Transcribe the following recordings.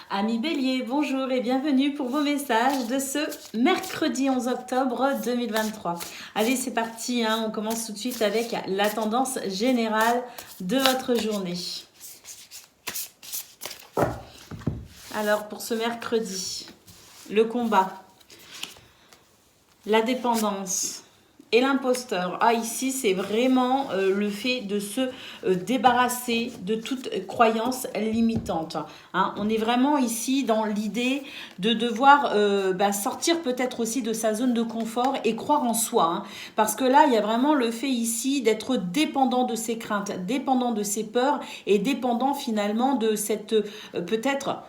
Amis Bélier, bonjour et bienvenue pour vos messages de ce mercredi 11 octobre 2023. Allez, c'est parti, on commence tout de suite avec la tendance générale de votre journée. Alors, pour ce mercredi, le combat, la dépendance et l'imposteur. Ici, c'est vraiment le fait de se débarrasser de toute croyance limitante. On est vraiment ici dans l'idée de devoir sortir peut-être aussi de sa zone de confort et croire en soi. Parce que là, il y a vraiment le fait ici d'être dépendant de ses craintes, dépendant de ses peurs et dépendant finalement de cette peut-être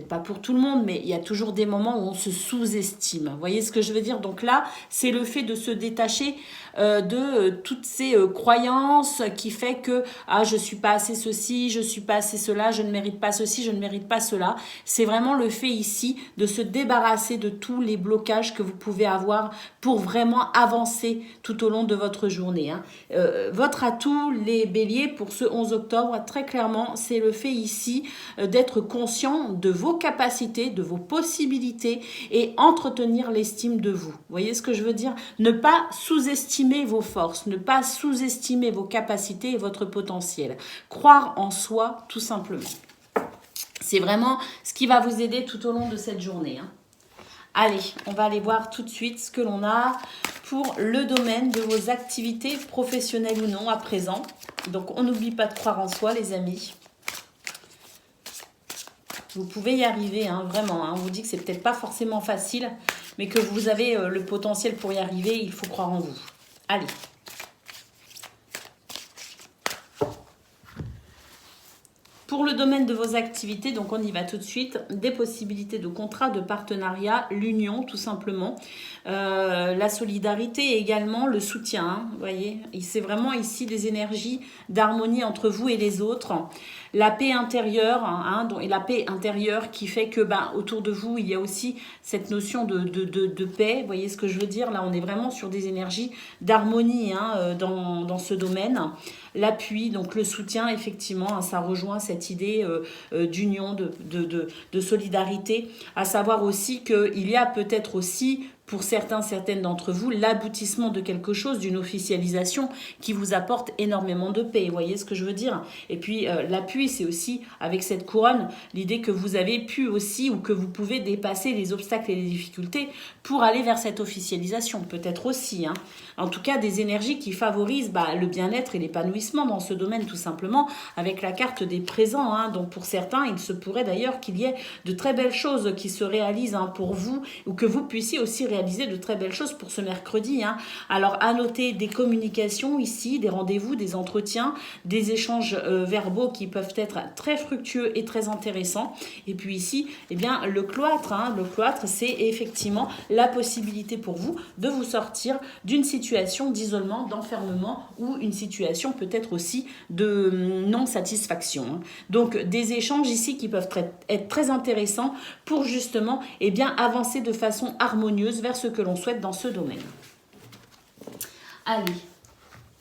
pas pour tout le monde, mais il y a toujours des moments où on se sous-estime. Vous voyez ce que je veux dire? Donc là, c'est le fait de se détacher de toutes ces croyances qui fait que je suis pas assez ceci, je suis pas assez cela, je ne mérite pas ceci, je ne mérite pas cela. C'est vraiment le fait ici de se débarrasser de tous les blocages que vous pouvez avoir pour vraiment avancer tout au long de votre journée. Votre atout, les béliers, pour ce 11 octobre, très clairement, c'est le fait ici d'être conscient de vos capacités, de vos possibilités et entretenir l'estime de vous. Vous voyez ce que je veux dire? Ne pas sous-estimer vos forces, ne pas sous-estimer vos capacités et votre potentiel. Croire en soi, tout simplement. C'est vraiment ce qui va vous aider tout au long de cette journée. Allez, on va aller voir tout de suite ce que l'on a pour le domaine de vos activités professionnelles ou non à présent. Donc, on n'oublie pas de croire en soi, les amis. Vous pouvez y arriver, vraiment. On vous dit que c'est peut-être pas forcément facile, mais que vous avez le potentiel pour y arriver. Il faut croire en vous. Allez. Pour le domaine de vos activités, donc on y va tout de suite, des possibilités de contrat, de partenariat, l'union tout simplement, la solidarité et également le soutien, vous voyez, c'est vraiment ici des énergies d'harmonie entre vous et les autres, la paix intérieure, et la paix intérieure qui fait que autour de vous il y a aussi cette notion de paix, vous voyez ce que je veux dire, là on est vraiment sur des énergies d'harmonie dans ce domaine. L'appui, donc le soutien, effectivement, ça rejoint cette idée d'union, de solidarité, à savoir aussi qu'il y a peut-être aussi, pour certaines d'entre vous, l'aboutissement de quelque chose, d'une officialisation qui vous apporte énormément de paix. Vous voyez ce que je veux dire? Et puis l'appui, c'est aussi, avec cette couronne, l'idée que vous avez pu aussi, ou que vous pouvez dépasser les obstacles et les difficultés pour aller vers cette officialisation, peut-être aussi. En tout cas, des énergies qui favorisent le bien-être et l'épanouissement dans ce domaine, tout simplement, avec la carte des présents. Donc pour certains, il se pourrait d'ailleurs qu'il y ait de très belles choses qui se réalisent pour vous, ou que vous puissiez aussi réaliser de très belles choses pour ce mercredi. Alors à noter des communications ici, des rendez-vous, des entretiens, des échanges verbaux qui peuvent être très fructueux et très intéressants. Et puis ici, le cloître. Le cloître, c'est effectivement la possibilité pour vous de vous sortir d'une situation d'isolement, d'enfermement ou une situation peut-être aussi de non-satisfaction. Donc des échanges ici qui peuvent être très intéressants pour justement avancer de façon harmonieuse vers ce que l'on souhaite dans ce domaine. Allez,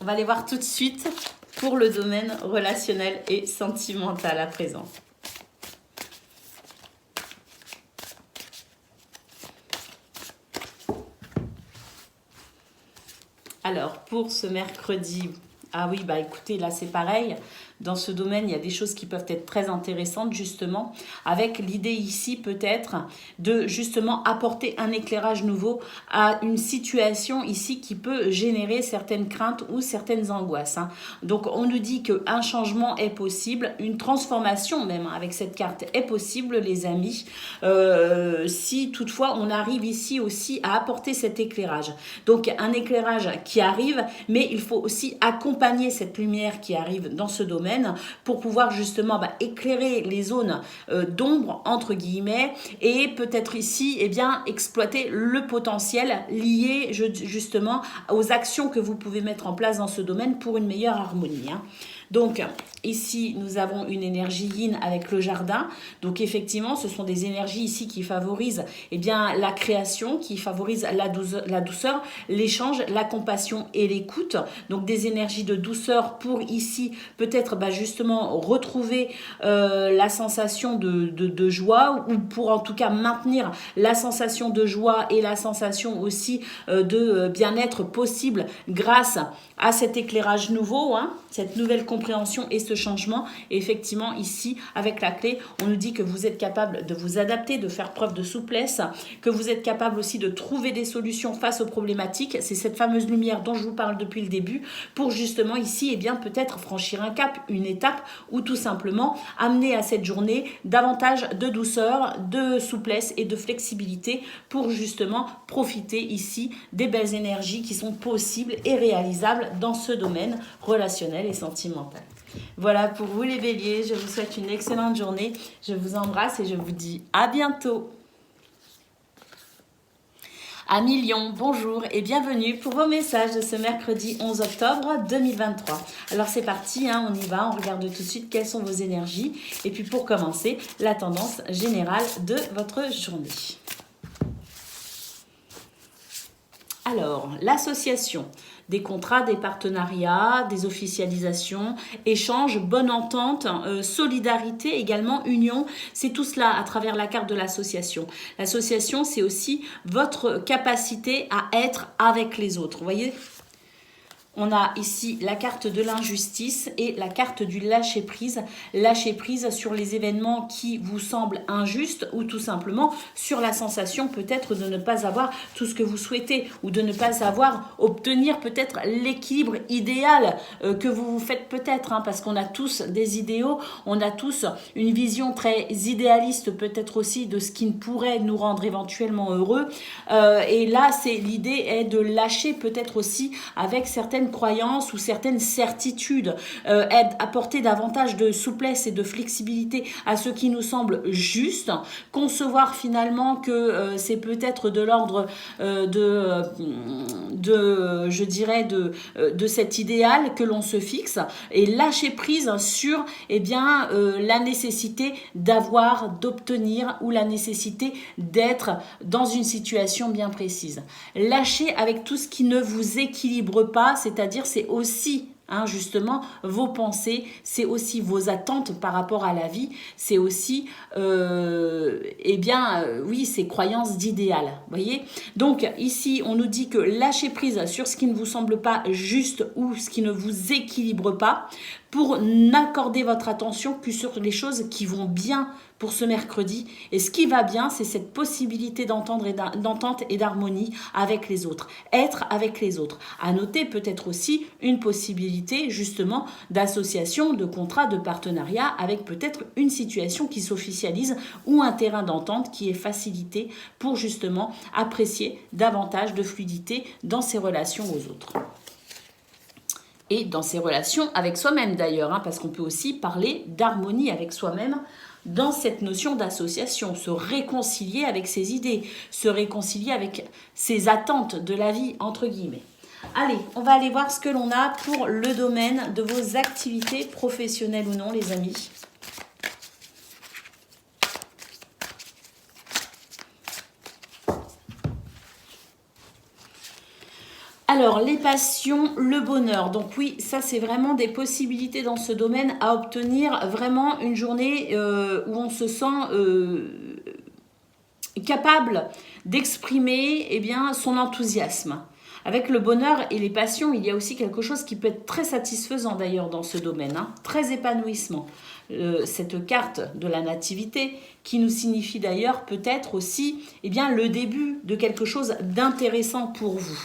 on va aller voir tout de suite pour le domaine relationnel et sentimental à présent. Alors, pour ce mercredi, écoutez, là c'est pareil. Dans ce domaine, il y a des choses qui peuvent être très intéressantes, justement, avec l'idée ici, peut-être, de justement apporter un éclairage nouveau à une situation ici qui peut générer certaines craintes ou certaines angoisses. Donc, on nous dit qu'un changement est possible, une transformation même avec cette carte est possible, les amis, si toutefois on arrive ici aussi à apporter cet éclairage. Donc, un éclairage qui arrive, mais il faut aussi accompagner cette lumière qui arrive dans ce domaine pour pouvoir justement éclairer les zones d'ombre entre guillemets et peut-être ici exploiter le potentiel lié justement aux actions que vous pouvez mettre en place dans ce domaine pour une meilleure harmonie. Donc, ici, nous avons une énergie yin avec le jardin. Donc, effectivement, ce sont des énergies ici qui favorisent eh bien, la création, qui favorisent la douceur, l'échange, la compassion et l'écoute. Donc, des énergies de douceur pour ici, peut-être justement retrouver la sensation de joie, ou pour en tout cas maintenir la sensation de joie et la sensation aussi de bien-être possible grâce à cet éclairage nouveau, cette nouvelle compréhension et ce changement. Et effectivement, ici, avec la clé, on nous dit que vous êtes capable de vous adapter, de faire preuve de souplesse, que vous êtes capable aussi de trouver des solutions face aux problématiques. C'est cette fameuse lumière dont je vous parle depuis le début, pour justement ici, eh bien, peut-être franchir un cap, une étape, ou tout simplement amener à cette journée davantage de douceur, de souplesse et de flexibilité pour justement profiter ici des belles énergies qui sont possibles et réalisables dans ce domaine relationnel et sentimental. Voilà pour vous les béliers, je vous souhaite une excellente journée, je vous embrasse et je vous dis à bientôt. Amis Lion, bonjour et bienvenue pour vos messages de ce mercredi 11 octobre 2023. Alors c'est parti, on y va, on regarde tout de suite quelles sont vos énergies. Et puis pour commencer, la tendance générale de votre journée. Alors, l'association, des contrats, des partenariats, des officialisations, échanges, bonne entente, solidarité, également union, c'est tout cela à travers la carte de l'association. L'association, c'est aussi votre capacité à être avec les autres, vous voyez ? On a ici la carte de l'injustice et la carte du lâcher-prise. Lâcher-prise sur les événements qui vous semblent injustes ou tout simplement sur la sensation peut-être de ne pas avoir tout ce que vous souhaitez ou de ne pas obtenir peut-être l'équilibre idéal que vous vous faites peut-être, parce qu'on a tous des idéaux, on a tous une vision très idéaliste peut-être aussi de ce qui pourrait nous rendre éventuellement heureux. Et là, l'idée est de lâcher peut-être aussi avec certaines croyances ou certaines certitudes, apporter davantage de souplesse et de flexibilité à ce qui nous semble juste, concevoir finalement que c'est peut-être de l'ordre je dirais de cet idéal que l'on se fixe, et lâcher prise sur la nécessité d'obtenir ou la nécessité d'être dans une situation bien précise. Lâcher avec tout ce qui ne vous équilibre pas, c'est-à-dire c'est aussi justement vos pensées, c'est aussi vos attentes par rapport à la vie, c'est aussi ces croyances d'idéal, voyez. Donc ici on nous dit que lâcher prise sur ce qui ne vous semble pas juste ou ce qui ne vous équilibre pas, pour n'accorder votre attention que sur les choses qui vont bien pour ce mercredi. Et ce qui va bien, c'est cette possibilité d'entente et d'harmonie avec les autres. Être avec les autres. À noter peut-être aussi une possibilité justement d'association, de contrat, de partenariat avec peut-être une situation qui s'officialise ou un terrain d'entente qui est facilité pour justement apprécier davantage de fluidité dans ses relations aux autres. Et dans ses relations avec soi-même d'ailleurs, parce qu'on peut aussi parler d'harmonie avec soi-même dans cette notion d'association, se réconcilier avec ses idées, se réconcilier avec ses attentes de la vie, entre guillemets. Allez, on va aller voir ce que l'on a pour le domaine de vos activités professionnelles ou non, les amis. Alors, les passions, le bonheur. Donc oui, ça c'est vraiment des possibilités dans ce domaine à obtenir vraiment une journée où on se sent capable d'exprimer son enthousiasme. Avec le bonheur et les passions, il y a aussi quelque chose qui peut être très satisfaisant d'ailleurs dans ce domaine, très épanouissement. Cette carte de la nativité qui nous signifie d'ailleurs peut-être aussi le début de quelque chose d'intéressant pour vous.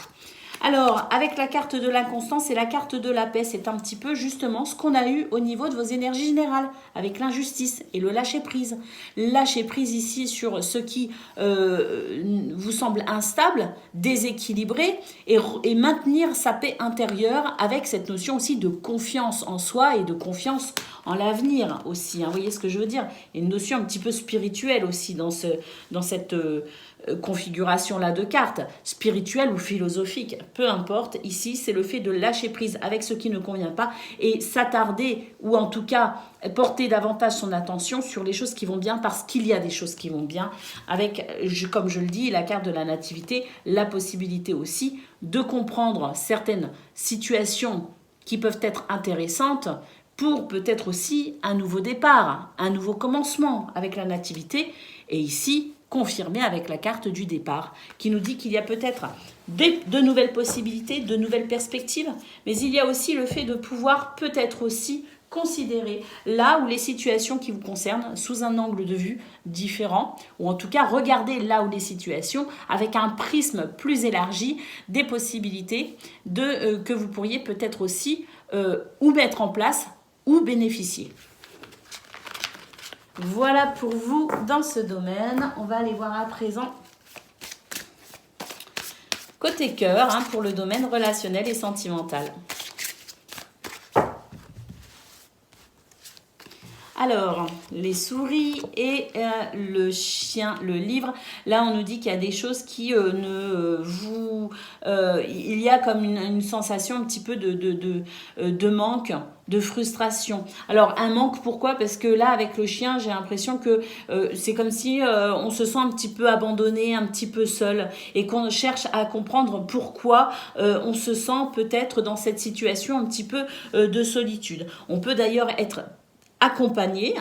Alors, avec la carte de l'inconstance et la carte de la paix, c'est un petit peu justement ce qu'on a eu au niveau de vos énergies générales, avec l'injustice et le lâcher-prise. Lâcher-prise ici sur ce qui vous semble instable, déséquilibré, et maintenir sa paix intérieure avec cette notion aussi de confiance en soi et de confiance en l'avenir aussi. Vous voyez ce que je veux dire ? Il y a une notion un petit peu spirituelle aussi dans cette configuration-là de cartes, spirituelle ou philosophique, peu importe. Ici, c'est le fait de lâcher prise avec ce qui ne convient pas et s'attarder, ou en tout cas porter davantage son attention sur les choses qui vont bien, parce qu'il y a des choses qui vont bien avec, comme je le dis, la carte de la nativité, la possibilité aussi de comprendre certaines situations qui peuvent être intéressantes pour peut-être aussi un nouveau départ, un nouveau commencement avec la nativité. Et ici, confirmé avec la carte du départ, qui nous dit qu'il y a peut-être de nouvelles possibilités, de nouvelles perspectives, mais il y a aussi le fait de pouvoir peut-être aussi considérer là où les situations qui vous concernent sous un angle de vue différent, ou en tout cas regarder là où les situations avec un prisme plus élargi des possibilités que vous pourriez peut-être aussi ou mettre en place ou bénéficier. Voilà pour vous dans ce domaine. On va aller voir à présent côté cœur, pour le domaine relationnel et sentimental. Alors, les souris et le chien, le livre, là on nous dit qu'il y a des choses qui il y a comme une sensation un petit peu de manque, de frustration. Alors un manque, pourquoi? Parce que là avec le chien, j'ai l'impression que c'est comme si on se sent un petit peu abandonné, un petit peu seul, et qu'on cherche à comprendre pourquoi on se sent peut-être dans cette situation un petit peu de solitude. On peut d'ailleurs être accompagné,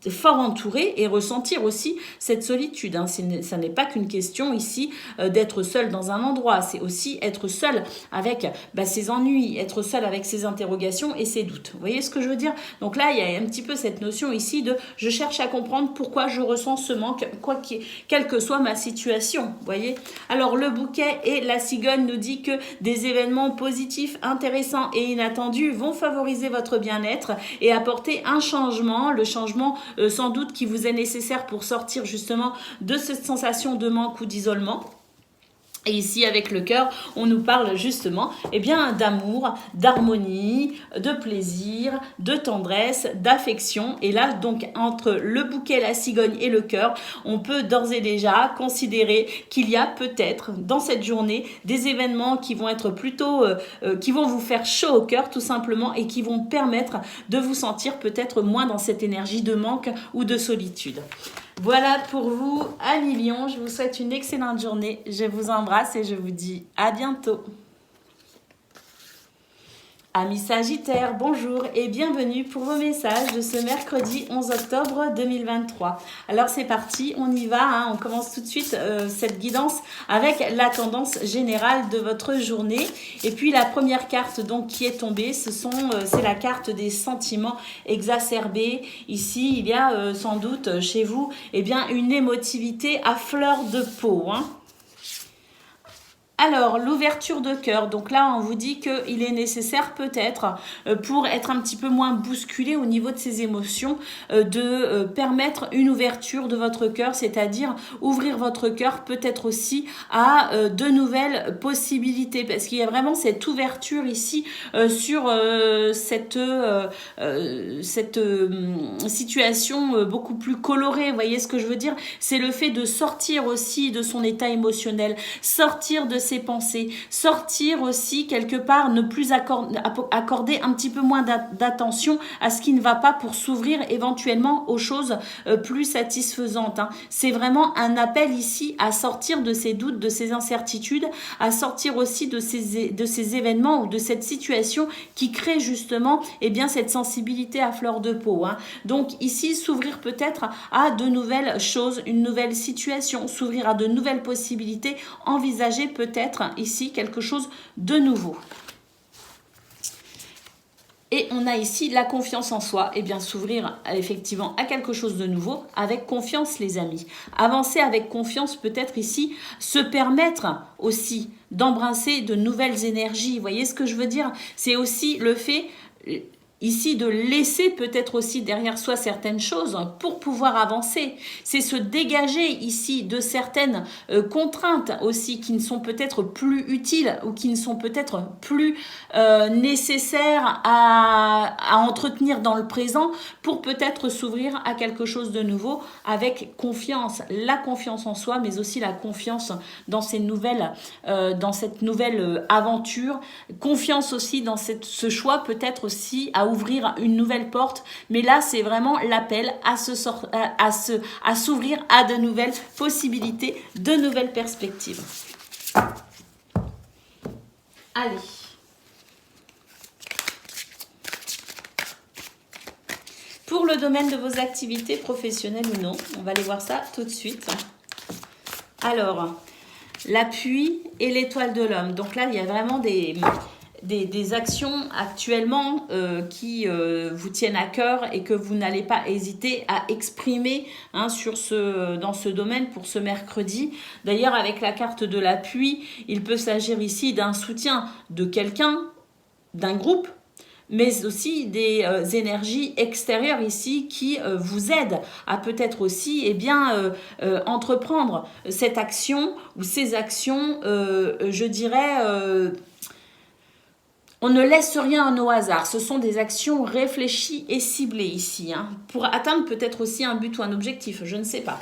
fort entouré, et ressentir aussi cette solitude. Ça n'est pas qu'une question ici d'être seul dans un endroit, c'est aussi être seul avec ses ennuis, être seul avec ses interrogations et ses doutes. Vous voyez ce que je veux dire? Donc là, il y a un petit peu cette notion ici de je cherche à comprendre pourquoi je ressens ce manque, quelle que soit ma situation. Vous voyez? Alors le bouquet et la cigogne nous dit que des événements positifs, intéressants et inattendus vont favoriser votre bien-être et apporter un changement, le changement sans doute qui vous est nécessaire pour sortir justement de cette sensation de manque ou d'isolement. Et ici, avec le cœur, on nous parle justement d'amour, d'harmonie, de plaisir, de tendresse, d'affection. Et là, donc, entre le bouquet, la cigogne et le cœur, on peut d'ores et déjà considérer qu'il y a peut-être dans cette journée des événements qui vont être plutôt, qui vont vous faire chaud au cœur tout simplement, et qui vont permettre de vous sentir peut-être moins dans cette énergie de manque ou de solitude. Voilà pour vous, amis Lion. Je vous souhaite une excellente journée. Je vous embrasse et je vous dis à bientôt. Amis Sagittaires, bonjour et bienvenue pour vos messages de ce mercredi 11 octobre 2023. Alors c'est parti, on y va, on commence tout de suite cette guidance avec la tendance générale de votre journée. Et puis la première carte donc qui est tombée, c'est la carte des sentiments exacerbés. Ici, il y a sans doute chez vous une émotivité à fleur de peau. Alors, l'ouverture de cœur, donc là on vous dit qu'il est nécessaire peut-être pour être un petit peu moins bousculé au niveau de ses émotions, de permettre une ouverture de votre cœur, c'est-à-dire ouvrir votre cœur peut-être aussi à de nouvelles possibilités, parce qu'il y a vraiment cette ouverture ici sur cette situation beaucoup plus colorée, vous voyez ce que je veux dire? C'est le fait de sortir aussi de son état émotionnel, sortir de ses pensées, sortir aussi quelque part, ne plus accorder un petit peu moins d'attention à ce qui ne va pas pour s'ouvrir éventuellement aux choses plus satisfaisantes. C'est vraiment un appel ici à sortir de ces doutes, de ces incertitudes, à sortir aussi de ces événements ou de cette situation qui crée justement cette sensibilité à fleur de peau. Donc ici, s'ouvrir peut-être à de nouvelles choses, une nouvelle situation, s'ouvrir à de nouvelles possibilités, envisager peut-être ici quelque chose de nouveau. Et on a ici la confiance en soi, s'ouvrir effectivement à quelque chose de nouveau avec confiance, les amis. Avancer avec confiance, peut-être ici, se permettre aussi d'embrasser de nouvelles énergies. Vous voyez ce que je veux dire? C'est aussi le fait... ici de laisser peut-être aussi derrière soi certaines choses pour pouvoir avancer. C'est se dégager ici de certaines contraintes aussi qui ne sont peut-être plus utiles ou qui ne sont peut-être plus nécessaires à entretenir dans le présent pour peut-être s'ouvrir à quelque chose de nouveau avec confiance. La confiance en soi, mais aussi la confiance dans cette nouvelle aventure. Confiance aussi dans ce choix peut-être aussi à ouvrir une nouvelle porte. Mais là, c'est vraiment l'appel à s'ouvrir à de nouvelles possibilités, de nouvelles perspectives. Allez. Pour le domaine de vos activités professionnelles ou non, on va aller voir ça tout de suite. Alors, l'appui et l'étoile de l'homme. Donc là, il y a vraiment des actions actuellement qui vous tiennent à cœur et que vous n'allez pas hésiter à exprimer dans ce domaine pour ce mercredi. D'ailleurs, avec la carte de l'appui, il peut s'agir ici d'un soutien de quelqu'un, d'un groupe, mais aussi des énergies extérieures ici qui vous aident à peut-être aussi entreprendre cette action ou ces actions, je dirais... on ne laisse rien au hasard. Ce sont des actions réfléchies et ciblées ici, pour atteindre peut-être aussi un but ou un objectif, je ne sais pas.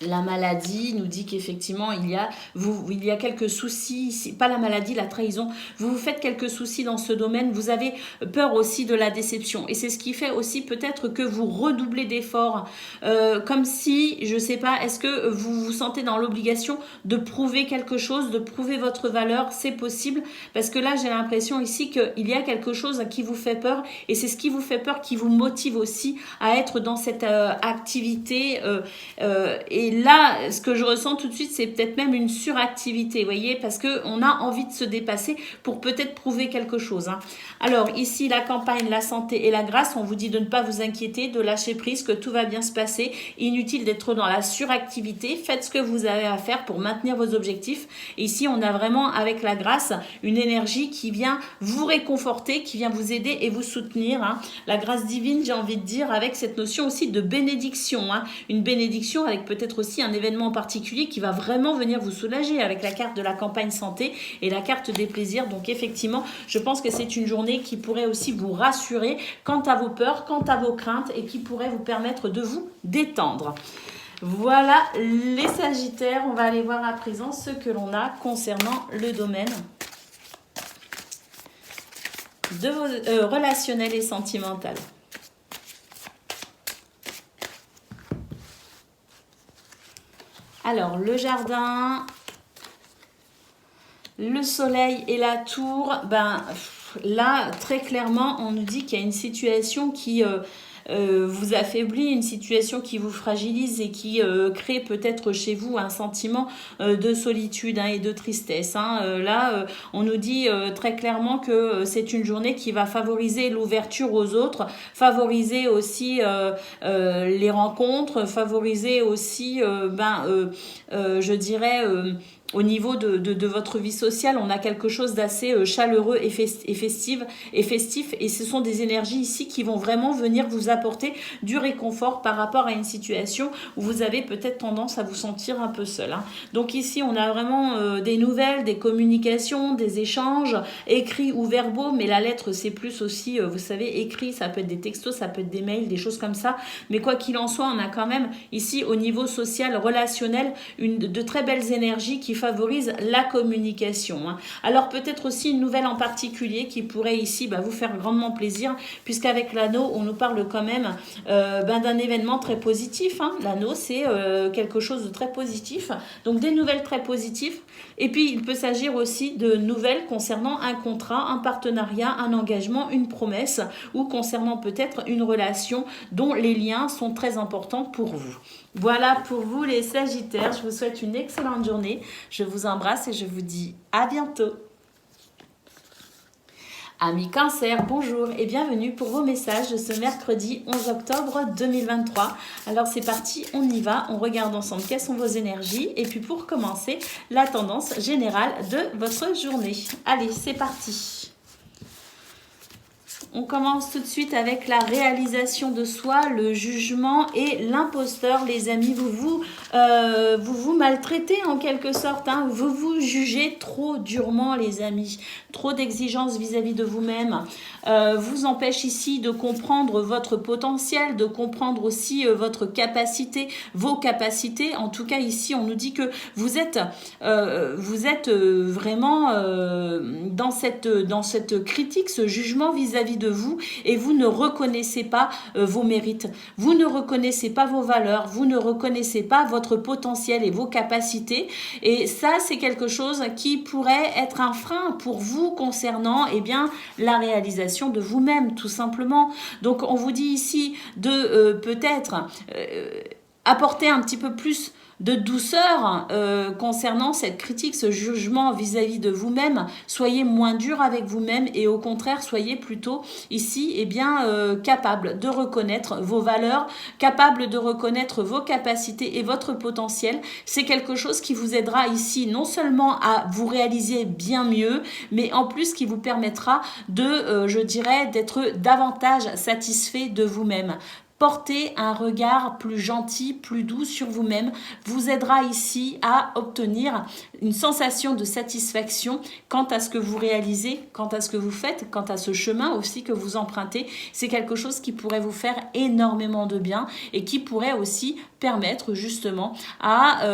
La maladie nous dit qu'effectivement, il y a quelques soucis, ici. Pas la maladie, la trahison. Vous vous faites quelques soucis dans ce domaine. Vous avez peur aussi de la déception. Et c'est ce qui fait aussi peut-être que vous redoublez d'efforts. Comme si, je ne sais pas, est-ce que vous vous sentez dans l'obligation de prouver quelque chose, de prouver votre valeur? C'est possible. Parce que là, j'ai l'impression ici qu'il y a quelque chose qui vous fait peur. Et c'est ce qui vous fait peur qui vous motive aussi à être dans cette activité. Et là, ce que je ressens tout de suite, c'est peut-être même une suractivité, vous voyez, parce qu'on a envie de se dépasser pour peut-être prouver quelque chose. Alors, ici, la campagne, la santé et la grâce, on vous dit de ne pas vous inquiéter, de lâcher prise, que tout va bien se passer. Inutile d'être dans la suractivité. Faites ce que vous avez à faire pour maintenir vos objectifs. Et ici, on a vraiment, avec la grâce, une énergie qui vient vous réconforter, qui vient vous aider et vous soutenir. La grâce divine, j'ai envie de dire, avec cette notion aussi de bénédiction. Une bénédiction avec peut-être aussi un événement particulier qui va vraiment venir vous soulager avec la carte de la campagne santé et la carte des plaisirs. Donc effectivement, je pense que c'est une journée qui pourrait aussi vous rassurer quant à vos peurs, quant à vos craintes et qui pourrait vous permettre de vous détendre. Voilà les Sagittaires. On va aller voir à présent ce que l'on a concernant le domaine de vos relationnel et sentimental. Alors, le soleil et la tour, là, très clairement, on nous dit qu'il y a une situation qui vous affaiblit, une situation qui vous fragilise et qui crée peut-être chez vous un sentiment de solitude et de tristesse. Là, on nous dit très clairement que c'est une journée qui va favoriser l'ouverture aux autres, favoriser aussi les rencontres, favoriser aussi, je dirais... Au niveau de votre vie sociale, on a quelque chose d'assez chaleureux et festif. Et ce sont des énergies ici qui vont vraiment venir vous apporter du réconfort par rapport à une situation où vous avez peut-être tendance à vous sentir un peu seul. Donc ici, on a vraiment des nouvelles, des communications, des échanges, écrits ou verbaux. Mais la lettre, c'est plus aussi, vous savez, écrit. Ça peut être des textos, ça peut être des mails, des choses comme ça. Mais quoi qu'il en soit, on a quand même ici, au niveau social, relationnel, de très belles énergies qui favorise la communication. Alors peut-être aussi une nouvelle en particulier qui pourrait ici vous faire grandement plaisir, puisqu'avec l'anneau, on nous parle quand même d'un événement très positif. L'anneau, c'est quelque chose de très positif. Donc des nouvelles très positives. Et puis il peut s'agir aussi de nouvelles concernant un contrat, un partenariat, un engagement, une promesse, ou concernant peut-être une relation dont les liens sont très importants pour vous. Voilà pour vous les Sagittaires, je vous souhaite une excellente journée, je vous embrasse et je vous dis à bientôt. Amis Cancer, bonjour et bienvenue pour vos messages de ce mercredi 11 octobre 2023. Alors c'est parti, on y va, on regarde ensemble quelles sont vos énergies et puis pour commencer, la tendance générale de votre journée. Allez, c'est parti. On commence tout de suite avec la réalisation de soi, le jugement et l'imposteur, les amis. Vous maltraitez en quelque sorte, hein. Vous vous jugez trop durement, les amis. Trop d'exigences vis-à-vis de vous-même vous empêche ici de comprendre votre potentiel, de comprendre aussi votre capacité, vos capacités. En tout cas, ici, on nous dit que vous êtes vraiment dans cette critique, ce jugement vis-à-vis de vous, et vous ne reconnaissez pas vos mérites, vous ne reconnaissez pas vos valeurs, vous ne reconnaissez pas votre potentiel et vos capacités, et ça c'est quelque chose qui pourrait être un frein pour vous concernant la réalisation de vous-même, tout simplement. Donc on vous dit ici de peut-être apporter un petit peu plus de douceur concernant cette critique, ce jugement vis-à-vis de vous-même. Soyez moins dur avec vous-même et au contraire, soyez plutôt ici capable de reconnaître vos valeurs, capable de reconnaître vos capacités et votre potentiel. C'est quelque chose qui vous aidera ici non seulement à vous réaliser bien mieux, mais en plus qui vous permettra d'être davantage satisfait de vous-même. Porter un regard plus gentil, plus doux sur vous-même vous aidera ici à obtenir une sensation de satisfaction quant à ce que vous réalisez, quant à ce que vous faites, quant à ce chemin aussi que vous empruntez. C'est quelque chose qui pourrait vous faire énormément de bien et qui pourrait aussi permettre justement à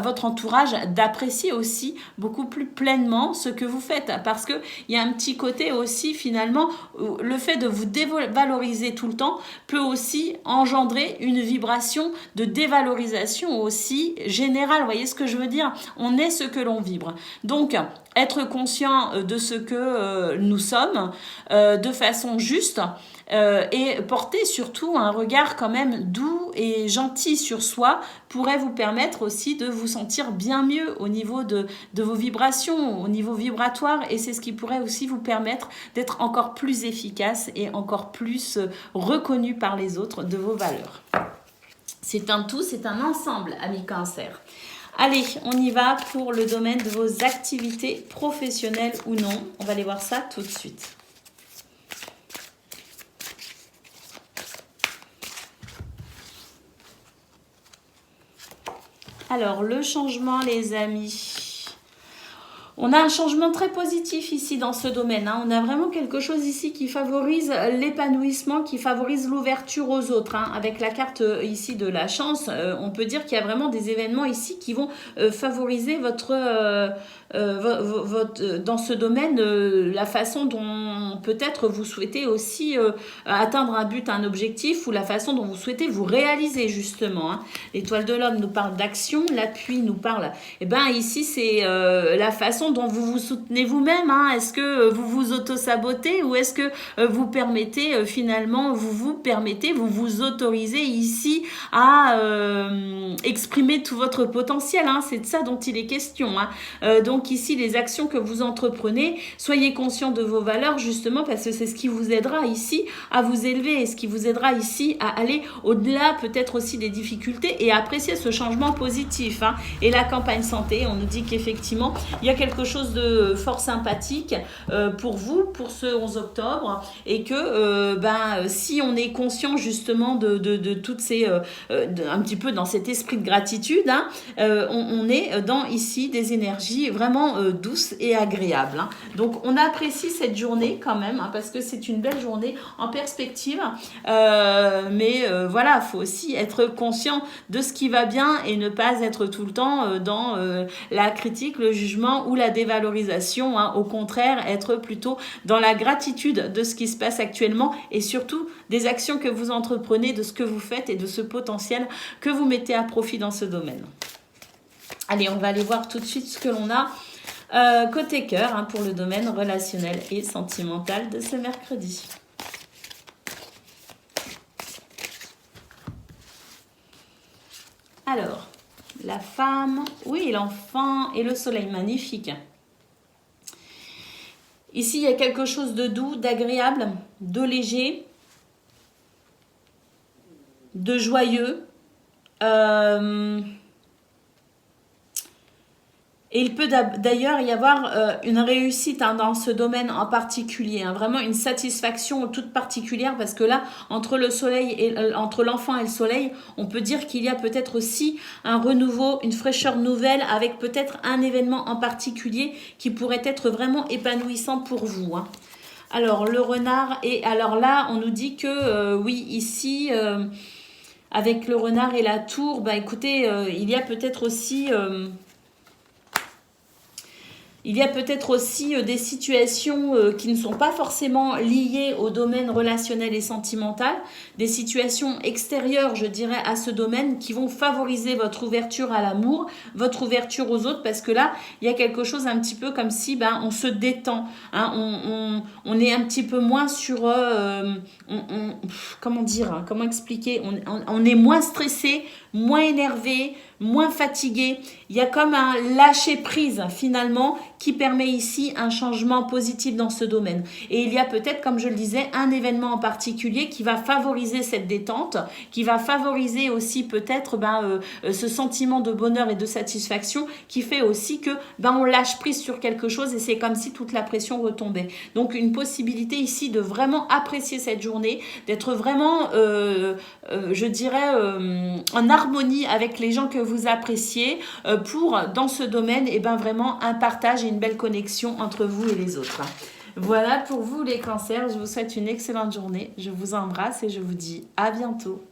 votre entourage d'apprécier aussi beaucoup plus pleinement ce que vous faites. Parce qu'il y a un petit côté aussi finalement, le fait de vous dévaloriser tout le temps peut aussi engendrer une vibration de dévalorisation aussi générale. Vous voyez ce que je veux dire? On est ce que l'on vibre. Donc, être conscient de ce que nous sommes de façon juste et porter surtout un regard quand même doux et gentil sur soi pourrait vous permettre aussi de vous sentir bien mieux au niveau de vos vibrations, au niveau vibratoire, et c'est ce qui pourrait aussi vous permettre d'être encore plus efficace et encore plus reconnu par les autres de vos valeurs. C'est un tout, c'est un ensemble, amis Cancer. Allez, on y va pour le domaine de vos activités professionnelles ou non. On va aller voir ça tout de suite. Alors, le changement, les amis. On a un changement très positif ici dans ce domaine. On a vraiment quelque chose ici qui favorise l'épanouissement, qui favorise l'ouverture aux autres. Avec la carte ici de la chance, on peut dire qu'il y a vraiment des événements ici qui vont favoriser dans ce domaine la façon dont peut-être vous souhaitez aussi atteindre un but, un objectif, ou la façon dont vous souhaitez vous réaliser justement. L'étoile de l'homme nous parle d'action, l'appui nous parle, ici c'est la façon dont vous vous soutenez vous-même. Est-ce que vous vous auto-sabotez ou est-ce que vous permettez vous vous autorisez ici à exprimer tout votre potentiel. C'est de ça dont il est question. Donc ici, les actions que vous entreprenez, soyez conscient de vos valeurs justement parce que c'est ce qui vous aidera ici à vous élever et ce qui vous aidera ici à aller au-delà peut-être aussi des difficultés et à apprécier ce changement positif. Et la campagne santé, on nous dit qu'effectivement, il y a quelque chose de fort sympathique pour vous, pour ce 11 octobre, et que si on est conscient justement de toutes ces un petit peu dans cet esprit de gratitude, on est dans ici des énergies vraiment douces et agréables. Donc on apprécie cette journée quand même, parce que c'est une belle journée en perspective, mais voilà, il faut aussi être conscient de ce qui va bien et ne pas être tout le temps dans la critique, le jugement ou la dévalorisation. Au contraire, être plutôt dans la gratitude de ce qui se passe actuellement et surtout des actions que vous entreprenez, de ce que vous faites et de ce potentiel que vous mettez à profit dans ce domaine. Allez, on va aller voir tout de suite ce que l'on a côté cœur pour le domaine relationnel et sentimental de ce mercredi. Alors, la femme, oui, l'enfant et le soleil, magnifique. Ici, il y a quelque chose de doux, d'agréable, de léger, de joyeux. Et il peut d'ailleurs y avoir une réussite dans ce domaine en particulier, vraiment une satisfaction toute particulière, parce que là, entre le soleil et entre l'enfant et le soleil, on peut dire qu'il y a peut-être aussi un renouveau, une fraîcheur nouvelle, avec peut-être un événement en particulier qui pourrait être vraiment épanouissant pour vous. Alors, le renard, et alors là, on nous dit que oui, ici, avec le renard et la tour, écoutez, il y a peut-être aussi... Il y a peut-être aussi des situations qui ne sont pas forcément liées au domaine relationnel et sentimental, des situations extérieures, je dirais, à ce domaine qui vont favoriser votre ouverture à l'amour, votre ouverture aux autres, parce que là, il y a quelque chose un petit peu comme si on se détend, on est un petit peu moins sur... comment dire, comment expliquer, on est moins stressé, moins énervé, moins fatigué. Il y a comme un lâcher prise finalement qui permet ici un changement positif dans ce domaine. Et il y a peut-être, comme je le disais, un événement en particulier qui va favoriser cette détente, qui va favoriser aussi peut-être ce sentiment de bonheur et de satisfaction qui fait aussi que on lâche prise sur quelque chose et c'est comme si toute la pression retombait. Donc une possibilité ici de vraiment apprécier cette journée, d'être vraiment, je dirais, en harmonie avec les gens que vous appréciez pour, dans ce domaine, vraiment un partage et une belle connexion entre vous et les autres. Voilà pour vous les cancers, je vous souhaite une excellente journée, je vous embrasse et je vous dis à bientôt.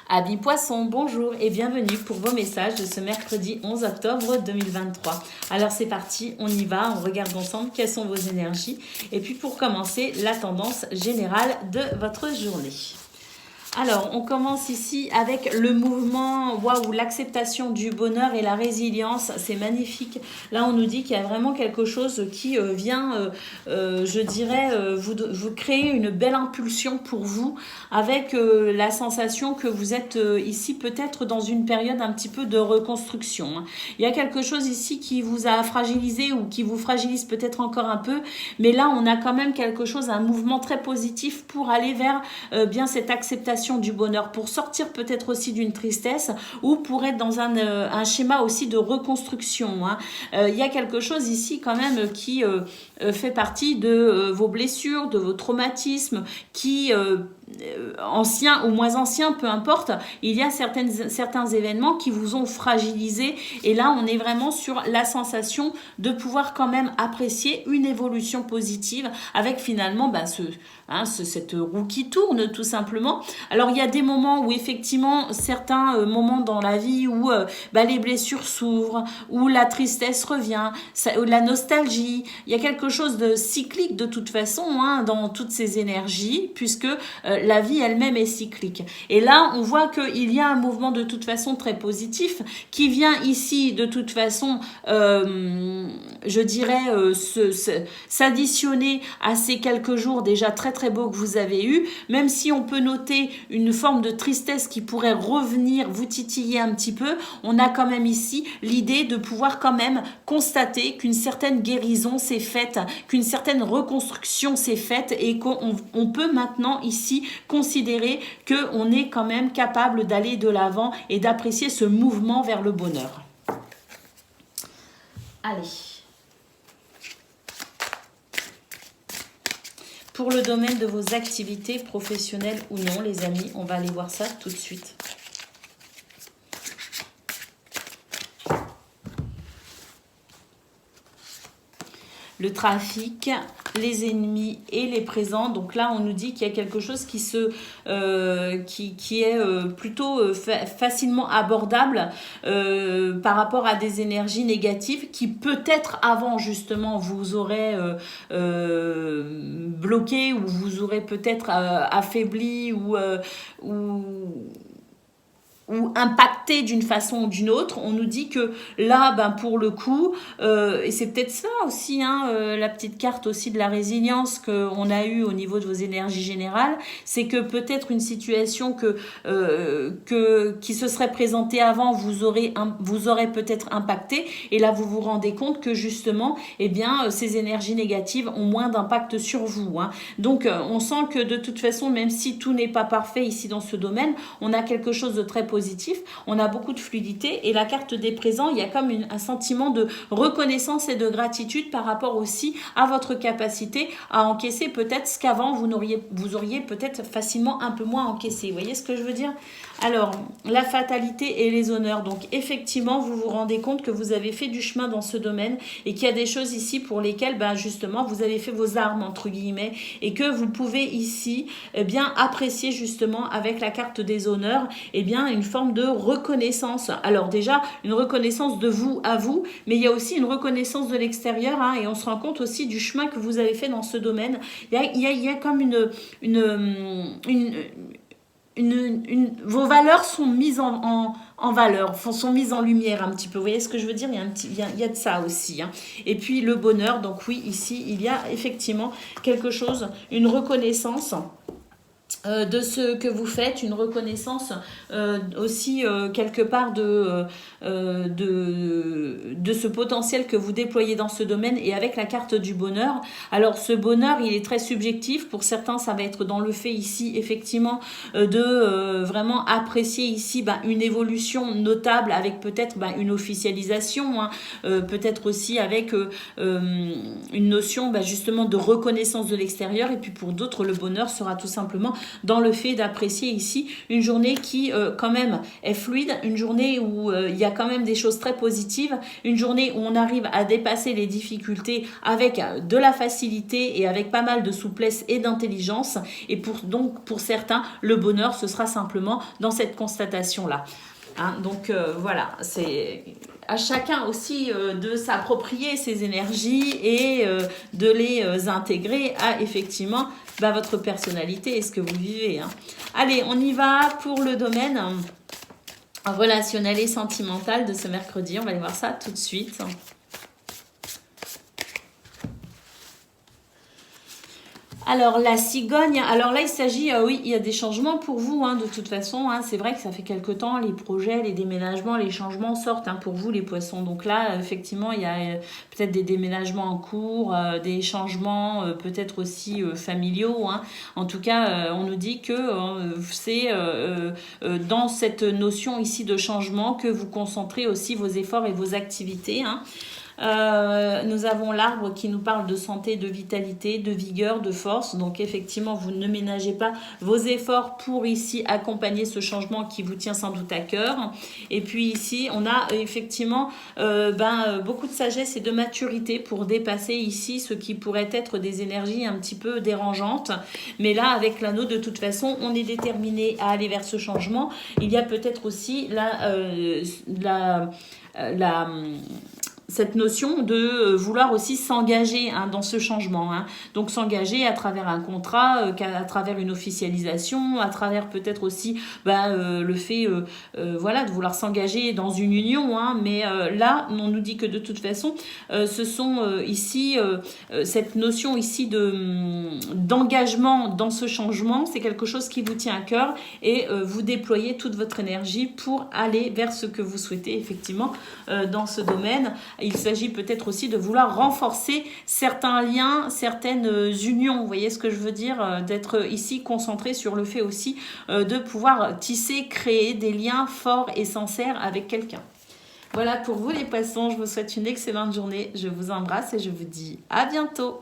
Amis Poissons, bonjour et bienvenue pour vos messages de ce mercredi 11 octobre 2023. Alors c'est parti, on y va, on regarde ensemble quelles sont vos énergies. Et puis pour commencer, la tendance générale de votre journée. Alors, on commence ici avec le mouvement, waouh, l'acceptation du bonheur et la résilience, c'est magnifique. Là, on nous dit qu'il y a vraiment quelque chose qui vient, je dirais, vous créer une belle impulsion pour vous, avec la sensation que vous êtes ici peut-être dans une période un petit peu de reconstruction. Il y a quelque chose ici qui vous a fragilisé ou qui vous fragilise peut-être encore un peu, mais là, on a quand même quelque chose, un mouvement très positif pour aller vers bien cette acceptation du bonheur, pour sortir peut-être aussi d'une tristesse ou pour être dans un schéma aussi de reconstruction. Il y a quelque chose ici quand même qui fait partie de vos blessures, de vos traumatismes, qui anciens ou moins anciens, peu importe, il y a certains événements qui vous ont fragilisé et là on est vraiment sur la sensation de pouvoir quand même apprécier une évolution positive avec finalement cette roue qui tourne tout simplement. Alors il y a des moments où effectivement certains moments dans la vie où les blessures s'ouvrent, où la tristesse revient, la nostalgie, il y a quelque chose de cyclique de toute façon dans toutes ces énergies puisque la vie elle-même est cyclique. Et là, on voit qu'il y a un mouvement de toute façon très positif qui vient ici de toute façon, je dirais, s'additionner à ces quelques jours déjà très très beaux que vous avez eus, même si on peut noter une forme de tristesse qui pourrait revenir vous titiller un petit peu, on a quand même ici l'idée de pouvoir quand même constater qu'une certaine guérison s'est faite, qu'une certaine reconstruction s'est faite et qu'on peut maintenant ici considérer qu'on est quand même capable d'aller de l'avant et d'apprécier ce mouvement vers le bonheur. Allez. Pour le domaine de vos activités professionnelles ou non, les amis, on va aller voir ça tout de suite. Le trafic, les ennemis et les présents. Donc là, on nous dit qu'il y a quelque chose qui est plutôt facilement abordable par rapport à des énergies négatives qui peut-être avant justement vous auraient bloqué ou vous auraient peut-être affaibli ou impacté d'une façon ou d'une autre. On nous dit que là, pour le coup, et c'est peut-être ça aussi, la petite carte aussi de la résilience qu'on a eue au niveau de vos énergies générales, c'est que peut-être une situation qui se serait présentée avant vous aurait peut-être impacté, et là vous vous rendez compte que justement, ces énergies négatives ont moins d'impact sur vous. Donc on sent que de toute façon, même si tout n'est pas parfait ici dans ce domaine, on a quelque chose de très positif positif. On a beaucoup de fluidité. Et la carte des présents, il y a comme un sentiment de reconnaissance et de gratitude par rapport aussi à votre capacité à encaisser peut-être ce qu'avant vous auriez peut-être facilement un peu moins encaissé. Vous voyez ce que je veux dire? Alors, la fatalité et les honneurs. Donc, effectivement, vous vous rendez compte que vous avez fait du chemin dans ce domaine et qu'il y a des choses ici pour lesquelles, ben, justement, vous avez fait vos armes, entre guillemets, et que vous pouvez ici, eh bien, apprécier justement avec la carte des honneurs, eh bien, une forme de reconnaissance. Alors, déjà, une reconnaissance de vous à vous, mais il y a aussi une reconnaissance de l'extérieur, hein, et on se rend compte aussi du chemin que vous avez fait dans ce domaine. Il y a comme vos valeurs sont mises en valeur, sont mises en lumière un petit peu. Vous voyez ce que je veux dire? Il y a de ça aussi. Hein. Et puis le bonheur, donc oui, ici, il y a effectivement quelque chose, une reconnaissance de ce que vous faites, une reconnaissance aussi quelque part de ce potentiel que vous déployez dans ce domaine et avec la carte du bonheur. Alors ce bonheur, il est très subjectif. Pour certains, ça va être dans le fait ici, effectivement, de vraiment apprécier ici une évolution notable avec peut-être une officialisation, hein, peut-être aussi avec une notion justement de reconnaissance de l'extérieur. Et puis pour d'autres, le bonheur sera tout simplement dans le fait d'apprécier ici une journée qui quand même est fluide, une journée où il y a quand même des choses très positives, une journée où on arrive à dépasser les difficultés avec de la facilité et avec pas mal de souplesse et d'intelligence. Et donc pour certains, le bonheur, ce sera simplement dans cette constatation-là. Hein, donc voilà, c'est à chacun aussi de s'approprier ces énergies et de les intégrer à effectivement votre personnalité et ce que vous vivez. Hein. Allez, on y va pour le domaine relationnel et sentimental de ce mercredi. On va aller voir ça tout de suite. Alors, la cigogne, alors là, il s'agit, oui, il y a des changements pour vous, hein, de toute façon. Hein, c'est vrai que ça fait quelque temps, les projets, les déménagements, les changements sortent pour vous, les poissons. Donc là, effectivement, il y a peut-être des déménagements en cours, des changements peut-être aussi familiaux. Hein. En tout cas, on nous dit que c'est dans cette notion ici de changement que vous concentrez aussi vos efforts et vos activités. Hein. Nous avons l'arbre qui nous parle de santé, de vitalité, de vigueur, de force. Donc effectivement, vous ne ménagez pas vos efforts pour ici accompagner ce changement qui vous tient sans doute à cœur. Et puis ici, on a effectivement beaucoup de sagesse et de maturité pour dépasser ici ce qui pourrait être des énergies un petit peu dérangeantes. Mais là, avec l'anneau, de toute façon, on est déterminé à aller vers ce changement. Il y a peut-être aussi cette notion de vouloir aussi s'engager dans ce changement. Hein. Donc s'engager à travers un contrat, à travers une officialisation, à travers peut-être aussi le fait de vouloir s'engager dans une union. Hein. Mais là, on nous dit que de toute façon, ce sont ici, cette notion ici d'engagement dans ce changement, c'est quelque chose qui vous tient à cœur et vous déployez toute votre énergie pour aller vers ce que vous souhaitez effectivement dans ce domaine. Il s'agit peut-être aussi de vouloir renforcer certains liens, certaines unions. Vous voyez ce que je veux dire? D'être ici concentré sur le fait aussi de pouvoir tisser, créer des liens forts et sincères avec quelqu'un. Voilà pour vous les poissons. Je vous souhaite une excellente journée. Je vous embrasse et je vous dis à bientôt.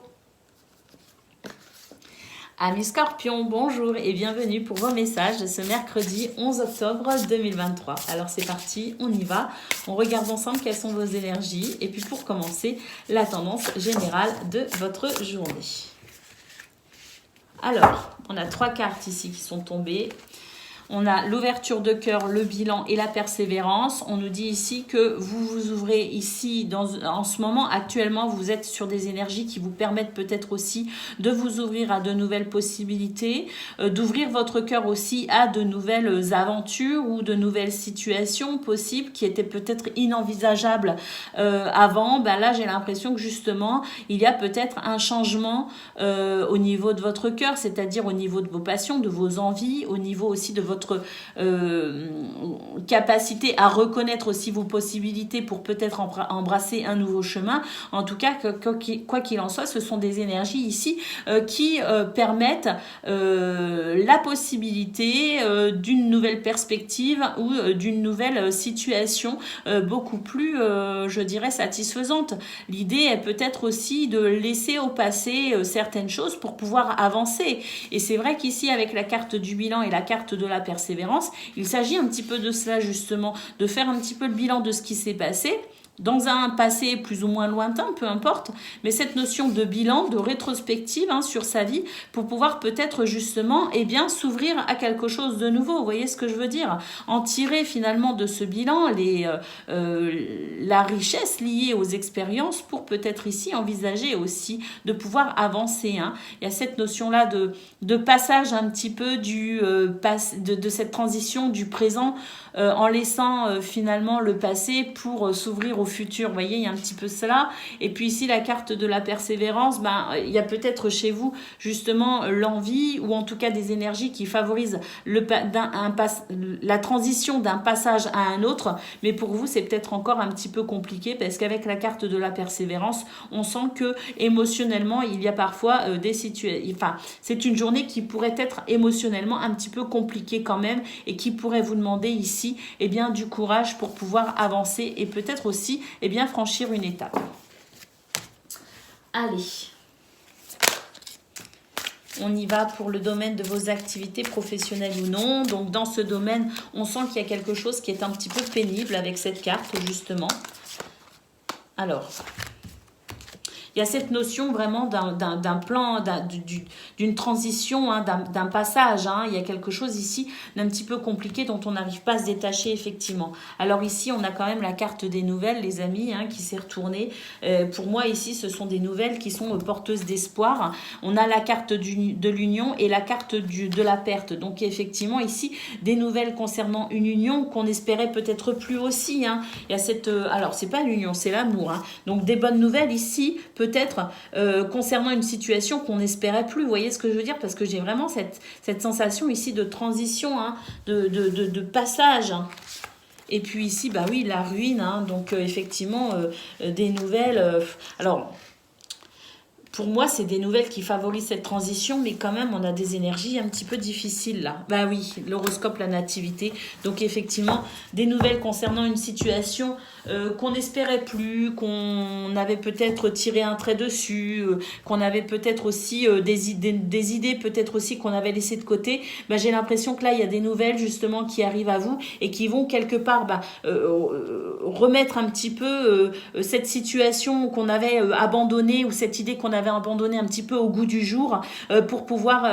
Amis Scorpions, bonjour et bienvenue pour vos messages de ce mercredi 11 octobre 2023. Alors c'est parti, on y va. On regarde ensemble quelles sont vos énergies et puis pour commencer, la tendance générale de votre journée. Alors, on a 3 cartes ici qui sont tombées. On a l'ouverture de cœur, le bilan et la persévérance. On nous dit ici que vous vous ouvrez ici, en ce moment, actuellement, vous êtes sur des énergies qui vous permettent peut-être aussi de vous ouvrir à de nouvelles possibilités, d'ouvrir votre cœur aussi à de nouvelles aventures ou de nouvelles situations possibles qui étaient peut-être inenvisageables avant. Là, j'ai l'impression que justement, il y a peut-être un changement au niveau de votre cœur, c'est-à-dire au niveau de vos passions, de vos envies, au niveau aussi de votre votre capacité à reconnaître aussi vos possibilités pour peut-être embrasser un nouveau chemin. En tout cas, quoi qu'il en soit, ce sont des énergies ici qui permettent la possibilité d'une nouvelle perspective ou d'une nouvelle situation beaucoup plus, je dirais, satisfaisante. L'idée est peut-être aussi de laisser au passé certaines choses pour pouvoir avancer. Et c'est vrai qu'ici, avec la carte du bilan et la carte de la persévérance, il s'agit un petit peu de cela justement, de faire un petit peu le bilan de ce qui s'est passé, dans un passé plus ou moins lointain, peu importe, mais cette notion de bilan, de rétrospective sur sa vie, pour pouvoir peut-être justement s'ouvrir à quelque chose de nouveau. Vous voyez ce que je veux dire? En tirer finalement de ce bilan la richesse liée aux expériences pour peut-être ici envisager aussi de pouvoir avancer. Il y a cette notion-là de passage un petit peu de cette transition du présent en laissant finalement le passé pour s'ouvrir au futur. Vous voyez, il y a un petit peu cela. Et puis ici, la carte de la persévérance, il y a peut-être chez vous justement l'envie ou en tout cas des énergies qui favorisent la transition d'un passage à un autre. Mais pour vous, c'est peut-être encore un petit peu compliqué parce qu'avec la carte de la persévérance, on sent que émotionnellement, il y a parfois des situations... Enfin, c'est une journée qui pourrait être émotionnellement un petit peu compliquée quand même et qui pourrait vous demander ici du courage pour pouvoir avancer et peut-être aussi franchir une étape. Allez, on y va pour le domaine de vos activités professionnelles ou non. Donc dans ce domaine, on sent qu'il y a quelque chose qui est un petit peu pénible avec cette carte justement. Alors, il y a cette notion vraiment d'un plan, d'une transition, d'un passage. Il y a quelque chose ici d'un petit peu compliqué dont on n'arrive pas à se détacher effectivement. Alors ici, on a quand même la carte des nouvelles, les amis, qui s'est retournée. Pour moi, ici, ce sont des nouvelles qui sont porteuses d'espoir. On a la carte de l'union et la carte de la perte. Donc effectivement, ici, des nouvelles concernant une union qu'on espérait peut-être plus aussi. Il y a cette... alors, c'est pas l'union, c'est l'amour. Donc des bonnes nouvelles ici, peut-être concernant une situation qu'on n'espérait plus. Vous voyez ce que je veux dire? Parce que j'ai vraiment cette sensation ici de transition, de passage. Et puis ici, oui, la ruine. Donc effectivement, des nouvelles... alors... Pour moi, c'est des nouvelles qui favorisent cette transition, mais quand même, on a des énergies un petit peu difficiles là. Oui, l'horoscope, la nativité. Donc effectivement, des nouvelles concernant une situation qu'on n'espérait plus, qu'on avait peut-être tiré un trait dessus, qu'on avait peut-être aussi des idées peut-être aussi qu'on avait laissées de côté. J'ai l'impression que là, il y a des nouvelles justement qui arrivent à vous et qui vont quelque part remettre un petit peu cette situation qu'on avait abandonnée ou cette idée qu'on avait abandonné un petit peu au goût du jour pour pouvoir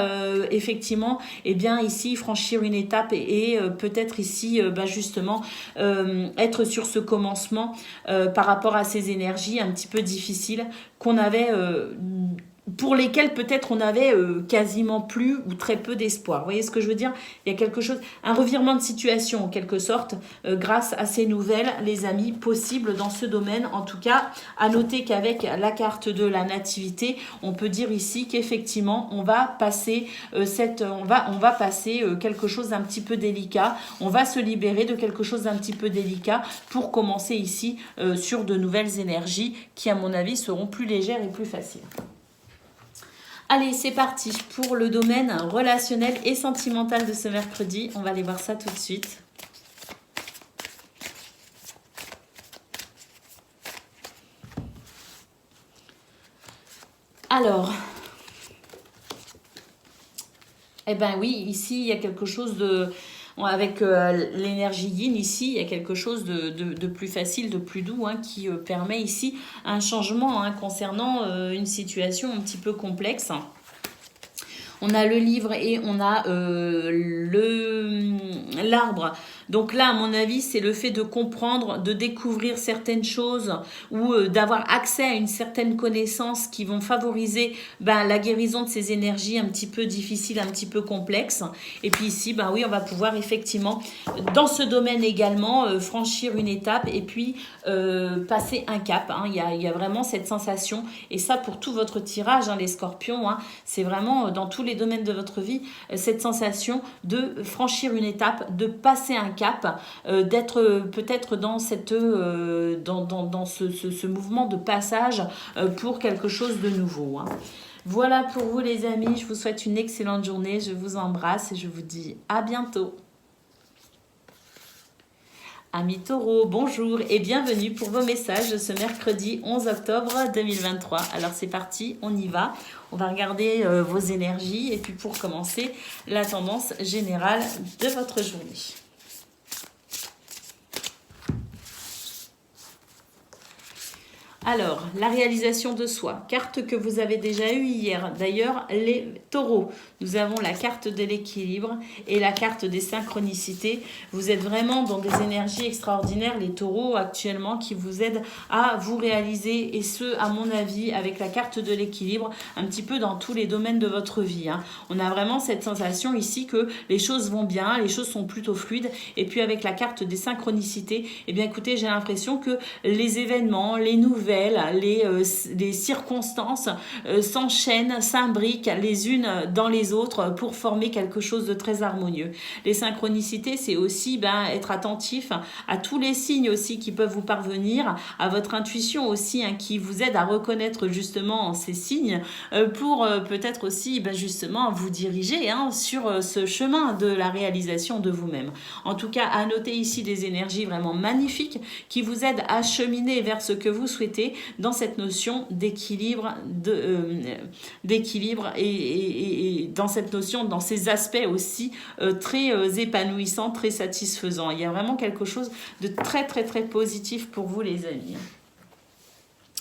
effectivement ici franchir une étape et peut-être ici justement être sur ce commencement par rapport à ces énergies un petit peu difficiles qu'on avait pour lesquels peut-être on avait quasiment plus ou très peu d'espoir. Vous voyez ce que je veux dire? Il y a quelque chose, un revirement de situation en quelque sorte, grâce à ces nouvelles, les amis, possibles dans ce domaine. En tout cas, à noter qu'avec la carte de la nativité, on peut dire ici qu'effectivement, on va passer quelque chose d'un petit peu délicat. On va se libérer de quelque chose d'un petit peu délicat pour commencer ici sur de nouvelles énergies qui, à mon avis, seront plus légères et plus faciles. Allez, c'est parti pour le domaine relationnel et sentimental de ce mercredi. On va aller voir ça tout de suite. Alors, oui, ici, il y a quelque chose de... Avec l'énergie yin ici, il y a quelque chose de plus facile, de plus doux qui permet ici un changement concernant une situation un petit peu complexe. On a le livre et on a l'arbre Donc là, à mon avis, c'est le fait de comprendre, de découvrir certaines choses ou d'avoir accès à une certaine connaissance qui vont favoriser la guérison de ces énergies un petit peu difficiles, un petit peu complexes. Et puis ici, oui, on va pouvoir effectivement, dans ce domaine également, franchir une étape et puis passer un cap. Il y a vraiment cette sensation, et ça pour tout votre tirage, les scorpions, c'est vraiment dans tous les domaines de votre vie, cette sensation de franchir une étape, de passer un cap, d'être peut-être dans ce mouvement de passage pour quelque chose de nouveau. Voilà pour vous les amis, je vous souhaite une excellente journée, je vous embrasse et je vous dis à bientôt. Amis taureaux, bonjour et bienvenue pour vos messages de ce mercredi 11 octobre 2023. Alors c'est parti, on y va. On va regarder vos énergies et puis pour commencer, la tendance générale de votre journée. Alors, la réalisation de soi, carte que vous avez déjà eue hier. D'ailleurs, les taureaux, nous avons la carte de l'équilibre et la carte des synchronicités. Vous êtes vraiment dans des énergies extraordinaires, les taureaux, actuellement, qui vous aident à vous réaliser. Et ce, à mon avis, avec la carte de l'équilibre, un petit peu dans tous les domaines de votre vie. On a vraiment cette sensation ici que les choses vont bien, les choses sont plutôt fluides. Et puis avec la carte des synchronicités, écoutez, j'ai l'impression que les événements, les nouvelles, les circonstances s'enchaînent, s'imbriquent les unes dans les autres pour former quelque chose de très harmonieux. Les synchronicités, c'est aussi être attentif à tous les signes aussi qui peuvent vous parvenir, à votre intuition aussi qui vous aide à reconnaître justement ces signes pour peut-être aussi justement vous diriger sur ce chemin de la réalisation de vous-même. En tout cas, à noter ici des énergies vraiment magnifiques qui vous aident à cheminer vers ce que vous souhaitez dans cette notion d'équilibre, et dans cette notion, dans ces aspects aussi très épanouissants, très satisfaisants. Il y a vraiment quelque chose de très très très positif pour vous les amis.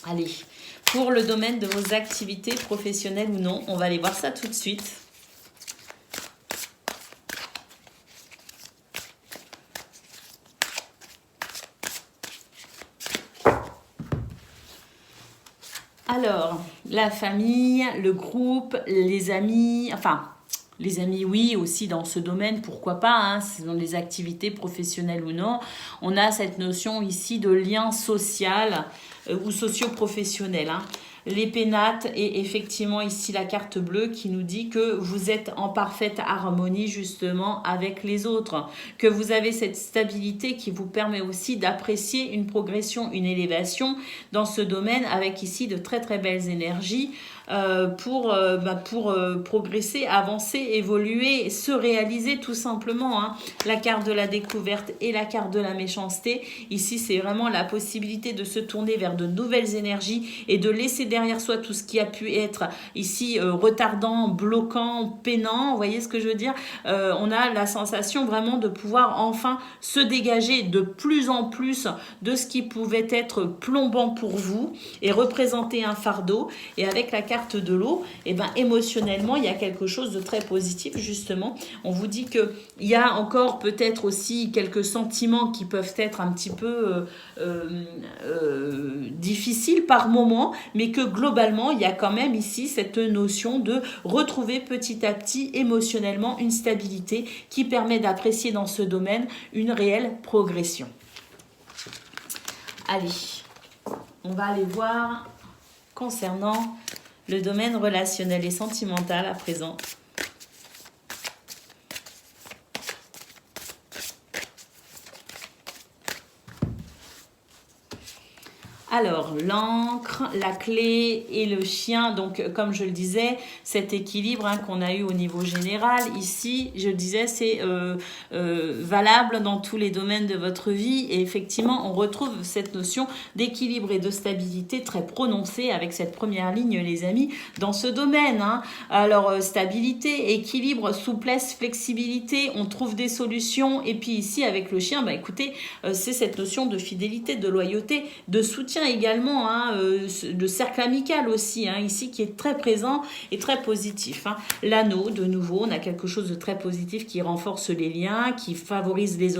Allez, pour le domaine de vos activités professionnelles ou non, on va aller voir ça tout de suite. Alors, la famille, le groupe, les amis, les amis, oui, aussi dans ce domaine, pourquoi pas, c'est dans les activités professionnelles ou non. On a cette notion ici de lien social ou socio-professionnel. Les pénates et effectivement ici la carte bleue qui nous dit que vous êtes en parfaite harmonie justement avec les autres, que vous avez cette stabilité qui vous permet aussi d'apprécier une progression, une élévation dans ce domaine avec ici de très très belles énergies pour progresser, avancer, évoluer, se réaliser tout simplement. La carte de la découverte et la carte de la méchanceté. Ici, c'est vraiment la possibilité de se tourner vers de nouvelles énergies et de laisser derrière soi tout ce qui a pu être ici retardant, bloquant, peinant. Vous voyez ce que je veux dire? On a la sensation vraiment de pouvoir enfin se dégager de plus en plus de ce qui pouvait être plombant pour vous et représenter un fardeau. Et avec la carte de l'eau, émotionnellement, il y a quelque chose de très positif, justement. On vous dit qu'il y a encore peut-être aussi quelques sentiments qui peuvent être un petit peu difficiles par moment, mais que globalement, il y a quand même ici cette notion de retrouver petit à petit émotionnellement une stabilité qui permet d'apprécier dans ce domaine une réelle progression. Allez, on va aller voir concernant le domaine relationnel et sentimental à présent. Alors, l'encre, la clé et le chien, donc comme je le disais, cet équilibre qu'on a eu au niveau général, ici, je le disais, c'est valable dans tous les domaines de votre vie. Et effectivement, on retrouve cette notion d'équilibre et de stabilité très prononcée avec cette première ligne, les amis, dans ce domaine. Alors, stabilité, équilibre, souplesse, flexibilité, on trouve des solutions. Et puis ici, avec le chien, écoutez, c'est cette notion de fidélité, de loyauté, de soutien soutien également, hein, le cercle amical aussi, hein, ici, qui est très présent et très positif. Hein. L'anneau, de nouveau, on a quelque chose de très positif qui renforce les liens, qui favorise les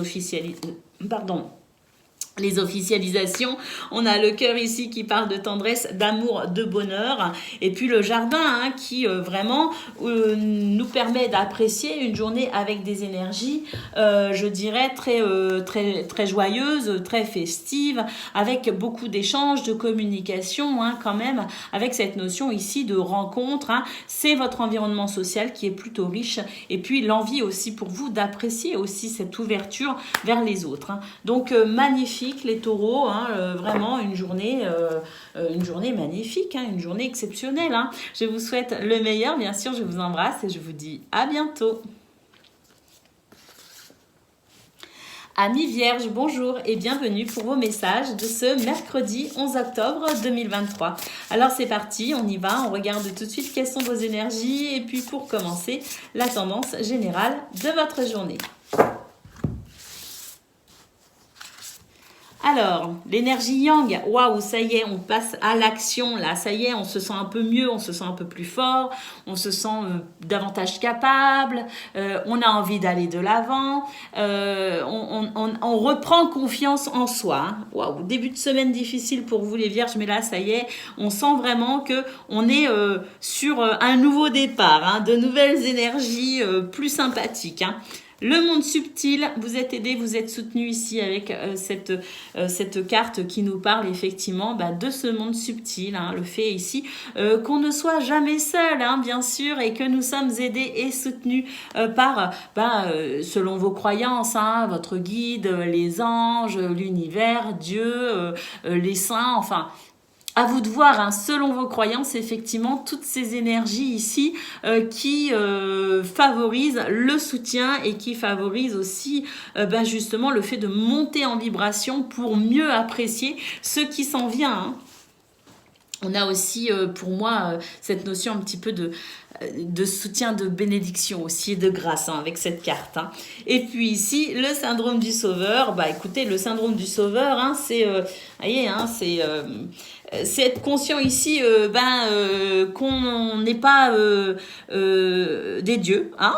les officialisations. On a le cœur ici qui parle de tendresse, d'amour, de bonheur. Et puis le jardin, hein, qui vraiment nous permet d'apprécier une journée avec des énergies, je dirais, très joyeuses, très festives, avec beaucoup d'échanges, de communication, hein, quand même, avec cette notion ici de rencontre. Hein. C'est votre environnement social qui est plutôt riche. Et puis l'envie aussi pour vous d'apprécier aussi cette ouverture vers les autres. Hein. Donc magnifique. Les taureaux, hein, vraiment une journée magnifique, hein, une journée exceptionnelle. Hein. Je vous souhaite le meilleur, bien sûr, je vous embrasse et je vous dis à bientôt. Amis Vierges, bonjour et bienvenue pour vos messages de ce mercredi 11 octobre 2023. Alors c'est parti, on y va, on regarde tout de suite quelles sont vos énergies et puis pour commencer, la tendance générale de votre journée. Alors, l'énergie yang, waouh, ça y est, on passe à l'action, là, ça y est, on se sent un peu mieux, on se sent un peu plus fort, on se sent davantage capable, on a envie d'aller de l'avant, on reprend confiance en soi. Hein. Waouh, début de semaine difficile pour vous les Vierges, mais là, ça y est, on sent vraiment que on est sur un nouveau départ, hein, de nouvelles énergies plus sympathiques. Hein. Le monde subtil, vous êtes aidé, vous êtes soutenu ici avec cette carte qui nous parle effectivement de ce monde subtil. Hein, le fait ici qu'on ne soit jamais seul, hein, bien sûr, et que nous sommes aidés et soutenus par, selon vos croyances, hein, votre guide, les anges, l'univers, Dieu, les saints, enfin... À vous de voir, hein, selon vos croyances, effectivement, toutes ces énergies ici qui favorisent le soutien et qui favorisent aussi justement le fait de monter en vibration pour mieux apprécier ce qui s'en vient. Hein. On a aussi, pour moi, cette notion un petit peu de soutien, de bénédiction aussi et de grâce hein, avec cette carte. Hein. Et puis ici, le syndrome du sauveur. Écoutez, le syndrome du sauveur, hein, c'est... voyez, hein, c'est être conscient ici qu'on n'est pas des dieux, hein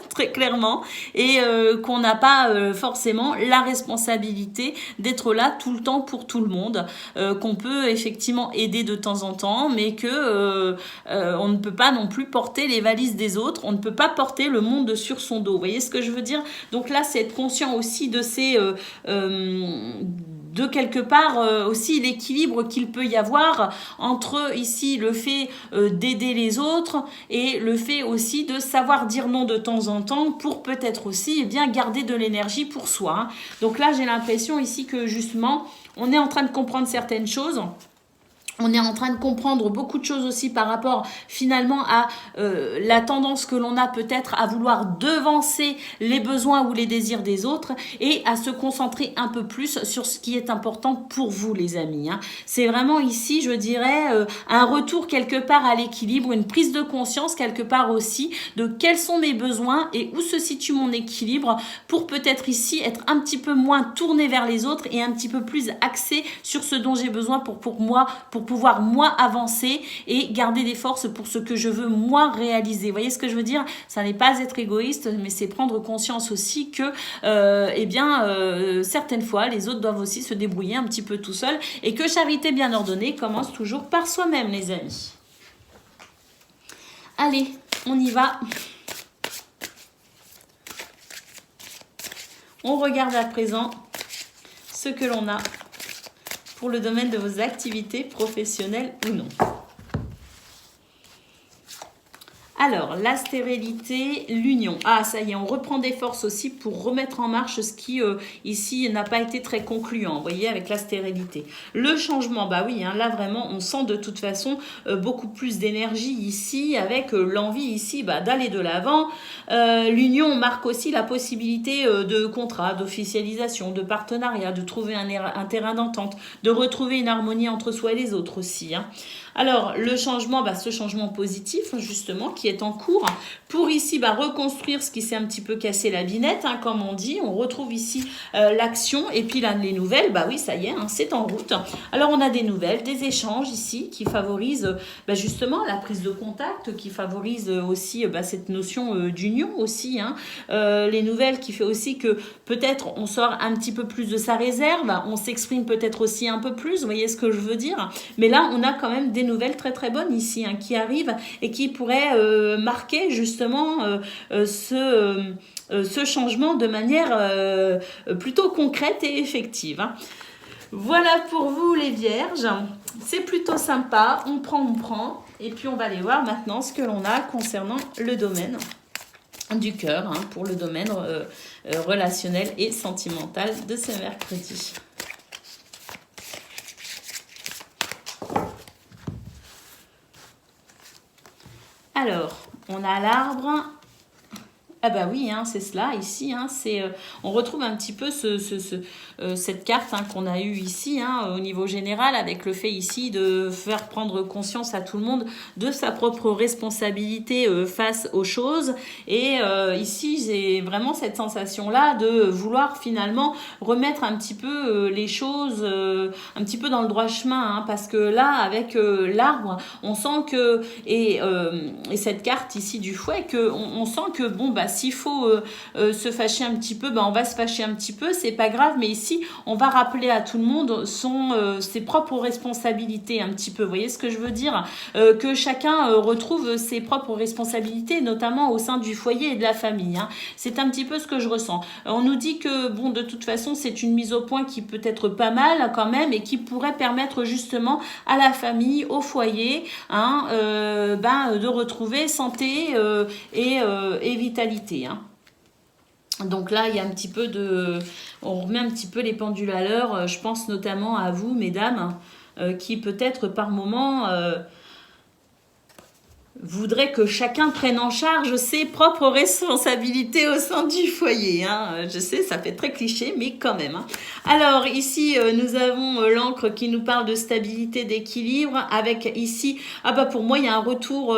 très clairement, et qu'on n'a pas forcément la responsabilité d'être là tout le temps pour tout le monde, qu'on peut effectivement aider de temps en temps, mais que on ne peut pas non plus porter les valises des autres, on ne peut pas porter le monde sur son dos. Vous voyez ce que je veux dire? Donc là, c'est être conscient aussi de ces... de quelque part aussi l'équilibre qu'il peut y avoir entre ici le fait d'aider les autres et le fait aussi de savoir dire non de temps en temps pour peut-être aussi garder de l'énergie pour soi. Hein. Donc là, j'ai l'impression ici que justement, on est en train de comprendre certaines choses. On est en train de comprendre beaucoup de choses aussi par rapport finalement à la tendance que l'on a peut-être à vouloir devancer les besoins ou les désirs des autres et à se concentrer un peu plus sur ce qui est important pour vous les amis. Hein. C'est vraiment ici, je dirais, un retour quelque part à l'équilibre, une prise de conscience quelque part aussi de quels sont mes besoins et où se situe mon équilibre pour peut-être ici être un petit peu moins tourné vers les autres et un petit peu plus axé sur ce dont j'ai besoin pour moi, pour pouvoir moi avancer et garder des forces pour ce que je veux moi réaliser. Vous voyez ce que je veux dire? Ça n'est pas être égoïste, mais c'est prendre conscience aussi que certaines fois les autres doivent aussi se débrouiller un petit peu tout seuls et que charité bien ordonnée commence toujours par soi-même les amis. Allez, on y va. On regarde à présent ce que l'on a pour le domaine de vos activités professionnelles ou non. Alors, la stérilité, l'union. Ah, ça y est, on reprend des forces aussi pour remettre en marche ce qui, ici, n'a pas été très concluant, vous voyez, avec la stérilité. Le changement, oui, hein, là, vraiment, on sent de toute façon beaucoup plus d'énergie ici, avec l'envie ici d'aller de l'avant. L'union marque aussi la possibilité de contrat, d'officialisation, de partenariat, de trouver un terrain d'entente, de retrouver une harmonie entre soi et les autres aussi. Hein. Alors, le changement, ce changement positif, justement, qui est est en cours pour ici reconstruire ce qui s'est un petit peu cassé la binette, hein, comme on dit. On retrouve ici l'action et puis là, les nouvelles, oui, ça y est, hein, c'est en route. Alors, on a des nouvelles, des échanges ici qui favorisent justement la prise de contact, qui favorisent aussi cette notion d'union aussi. Hein. Les nouvelles qui fait aussi que peut-être on sort un petit peu plus de sa réserve, on s'exprime peut-être aussi un peu plus, vous voyez ce que je veux dire. Mais là, on a quand même des nouvelles très très bonnes ici, hein, qui arrivent et qui pourraient marquer justement ce changement de manière plutôt concrète et effective. Hein. Voilà pour vous les vierges, c'est plutôt sympa, on prend, et puis on va aller voir maintenant ce que l'on a concernant le domaine du cœur, hein, pour le domaine relationnel et sentimental de ce mercredi. Alors, on a l'arbre. Ah bah oui, hein, c'est cela ici. Hein, on retrouve un petit peu cette carte, hein, qu'on a eue ici, hein, au niveau général, avec le fait ici de faire prendre conscience à tout le monde de sa propre responsabilité face aux choses. Et ici, j'ai vraiment cette sensation-là de vouloir finalement remettre un petit peu les choses un petit peu dans le droit chemin. Hein, parce que là, avec l'arbre, on sent que, et cette carte ici du fouet, on sent que s'il faut se fâcher un petit peu, on va se fâcher un petit peu, c'est pas grave, mais ici, on va rappeler à tout le monde ses propres responsabilités un petit peu. Vous voyez ce que je veux dire? Que chacun retrouve ses propres responsabilités, notamment au sein du foyer et de la famille. Hein. C'est un petit peu ce que je ressens. On nous dit que, de toute façon, c'est une mise au point qui peut être pas mal quand même et qui pourrait permettre justement à la famille, au foyer, hein, de retrouver santé et vitalité. Hein. Donc là, il y a un petit peu on remet un petit peu les pendules à l'heure. Je pense notamment à vous, mesdames, qui peut-être par moment voudrait que chacun prenne en charge ses propres responsabilités au sein du foyer. Hein. Je sais, ça fait très cliché, mais quand même. Hein. Alors, ici, nous avons l'encre qui nous parle de stabilité, d'équilibre, avec ici, pour moi, il y a un retour,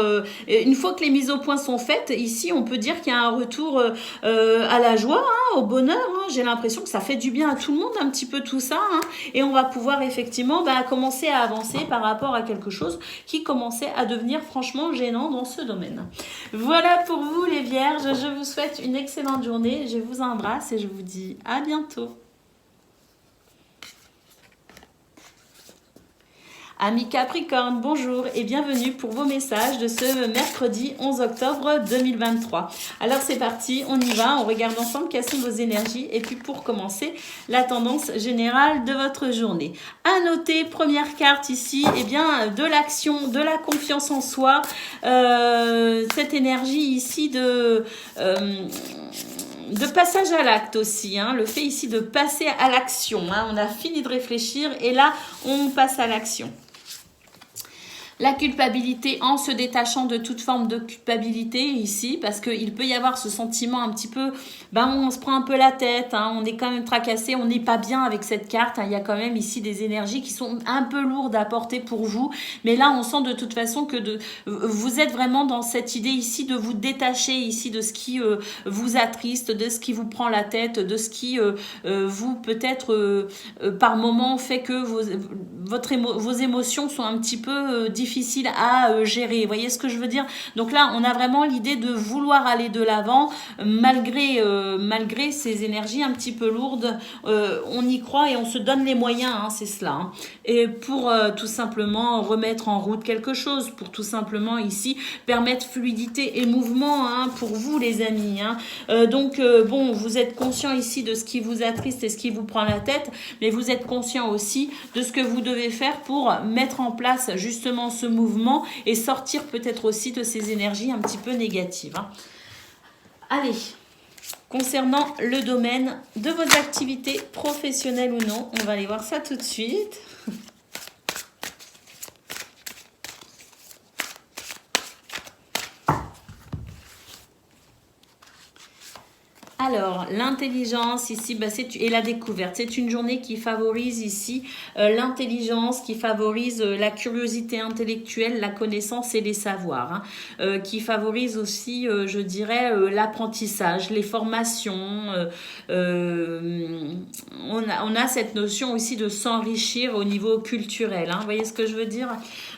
une fois que les mises au point sont faites, ici, on peut dire qu'il y a un retour à la joie, hein, au bonheur. Hein. J'ai l'impression que ça fait du bien à tout le monde, un petit peu tout ça, hein, et on va pouvoir effectivement commencer à avancer par rapport à quelque chose qui commençait à devenir franchement gênant dans ce domaine. Voilà pour vous les vierges, je vous souhaite une excellente journée, je vous embrasse et je vous dis à bientôt. Amis Capricorne, bonjour et bienvenue pour vos messages de ce mercredi 11 octobre 2023. Alors c'est parti, on y va, on regarde ensemble quelles sont vos énergies et puis pour commencer, la tendance générale de votre journée. À noter, première carte ici, de l'action, de la confiance en soi, cette énergie ici de passage à l'acte aussi, hein, le fait ici de passer à l'action. Hein, on a fini de réfléchir et là, on passe à l'action. La culpabilité en se détachant de toute forme de culpabilité ici, parce qu'il peut y avoir ce sentiment un petit peu, on se prend un peu la tête, hein, on est quand même tracassé, on n'est pas bien avec cette carte, hein, il y a quand même ici des énergies qui sont un peu lourdes à porter pour vous, mais là on sent de toute façon que vous êtes vraiment dans cette idée ici de vous détacher ici de ce qui vous attriste, de ce qui vous prend la tête, de ce qui vous peut-être par moment fait que vos émotions sont un petit peu difficile à gérer. Vous voyez ce que je veux dire? Donc là, on a vraiment l'idée de vouloir aller de l'avant malgré ces énergies un petit peu lourdes. On y croit et on se donne les moyens, hein, c'est cela. Hein. Et pour tout simplement remettre en route quelque chose, pour tout simplement ici permettre fluidité et mouvement, hein, pour vous les amis. Hein. Donc vous êtes conscient ici de ce qui vous attriste et ce qui vous prend la tête, mais vous êtes conscient aussi de ce que vous devez faire pour mettre en place justement ce mouvement et sortir peut-être aussi de ces énergies un petit peu négatives. Hein. Allez, concernant le domaine de vos activités professionnelles ou non, on va aller voir ça tout de suite. Alors, l'intelligence ici et la découverte, c'est une journée qui favorise ici l'intelligence, qui favorise la curiosité intellectuelle, la connaissance et les savoirs, hein, qui favorise aussi, je dirais, l'apprentissage, les formations. On a cette notion aussi de s'enrichir au niveau culturel, hein, vous voyez ce que je veux dire?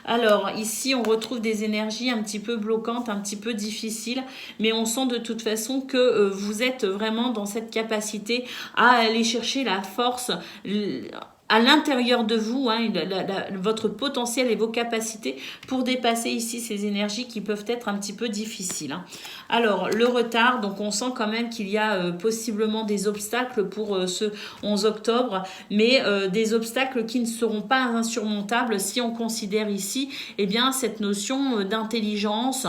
Alors, ici, on retrouve des énergies un petit peu bloquantes, un petit peu difficiles, mais on sent de toute façon que vous êtes vraiment dans cette capacité à aller chercher la force à l'intérieur de vous, hein, votre potentiel et vos capacités pour dépasser ici ces énergies qui peuvent être un petit peu difficiles, hein. Alors, le retard, donc on sent quand même qu'il y a possiblement des obstacles pour ce 11 octobre, mais des obstacles qui ne seront pas insurmontables si on considère ici eh bien, cette notion d'intelligence,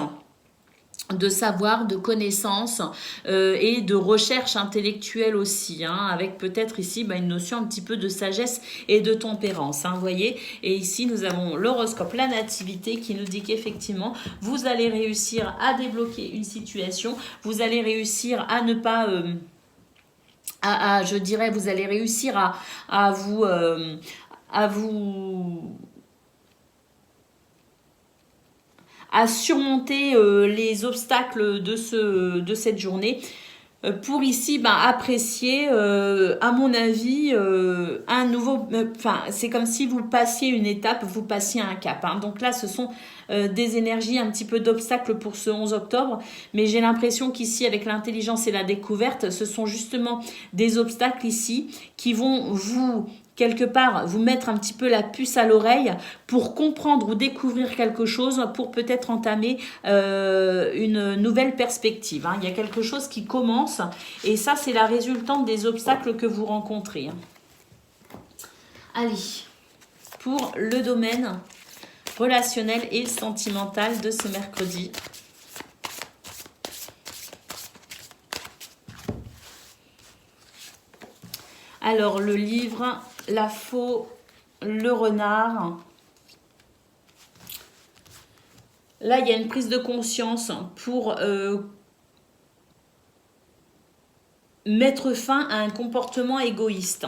de savoir, de connaissance et de recherche intellectuelle aussi, hein, avec peut-être ici une notion un petit peu de sagesse et de tempérance, hein, vous voyez. Et ici, nous avons l'horoscope, la nativité, qui nous dit qu'effectivement, vous allez réussir à débloquer une situation, vous allez réussir à ne pas... je dirais, vous allez réussir à vous à surmonter les obstacles de cette journée pour ici apprécier, à mon avis, un nouveau... c'est comme si vous passiez une étape, vous passiez un cap, hein. Donc là, ce sont des énergies, un petit peu d'obstacles pour ce 11 octobre. Mais j'ai l'impression qu'ici, avec l'intelligence et la découverte, ce sont justement des obstacles ici qui vont quelque part, vous mettre un petit peu la puce à l'oreille pour comprendre ou découvrir quelque chose, pour peut-être entamer une nouvelle perspective, hein. Il y a quelque chose qui commence et ça, c'est la résultante des obstacles que vous rencontrez, hein. Allez, pour le domaine relationnel et sentimental de ce mercredi. Alors, le livre, la faux, le renard. Là, il y a une prise de conscience pour mettre fin à un comportement égoïste.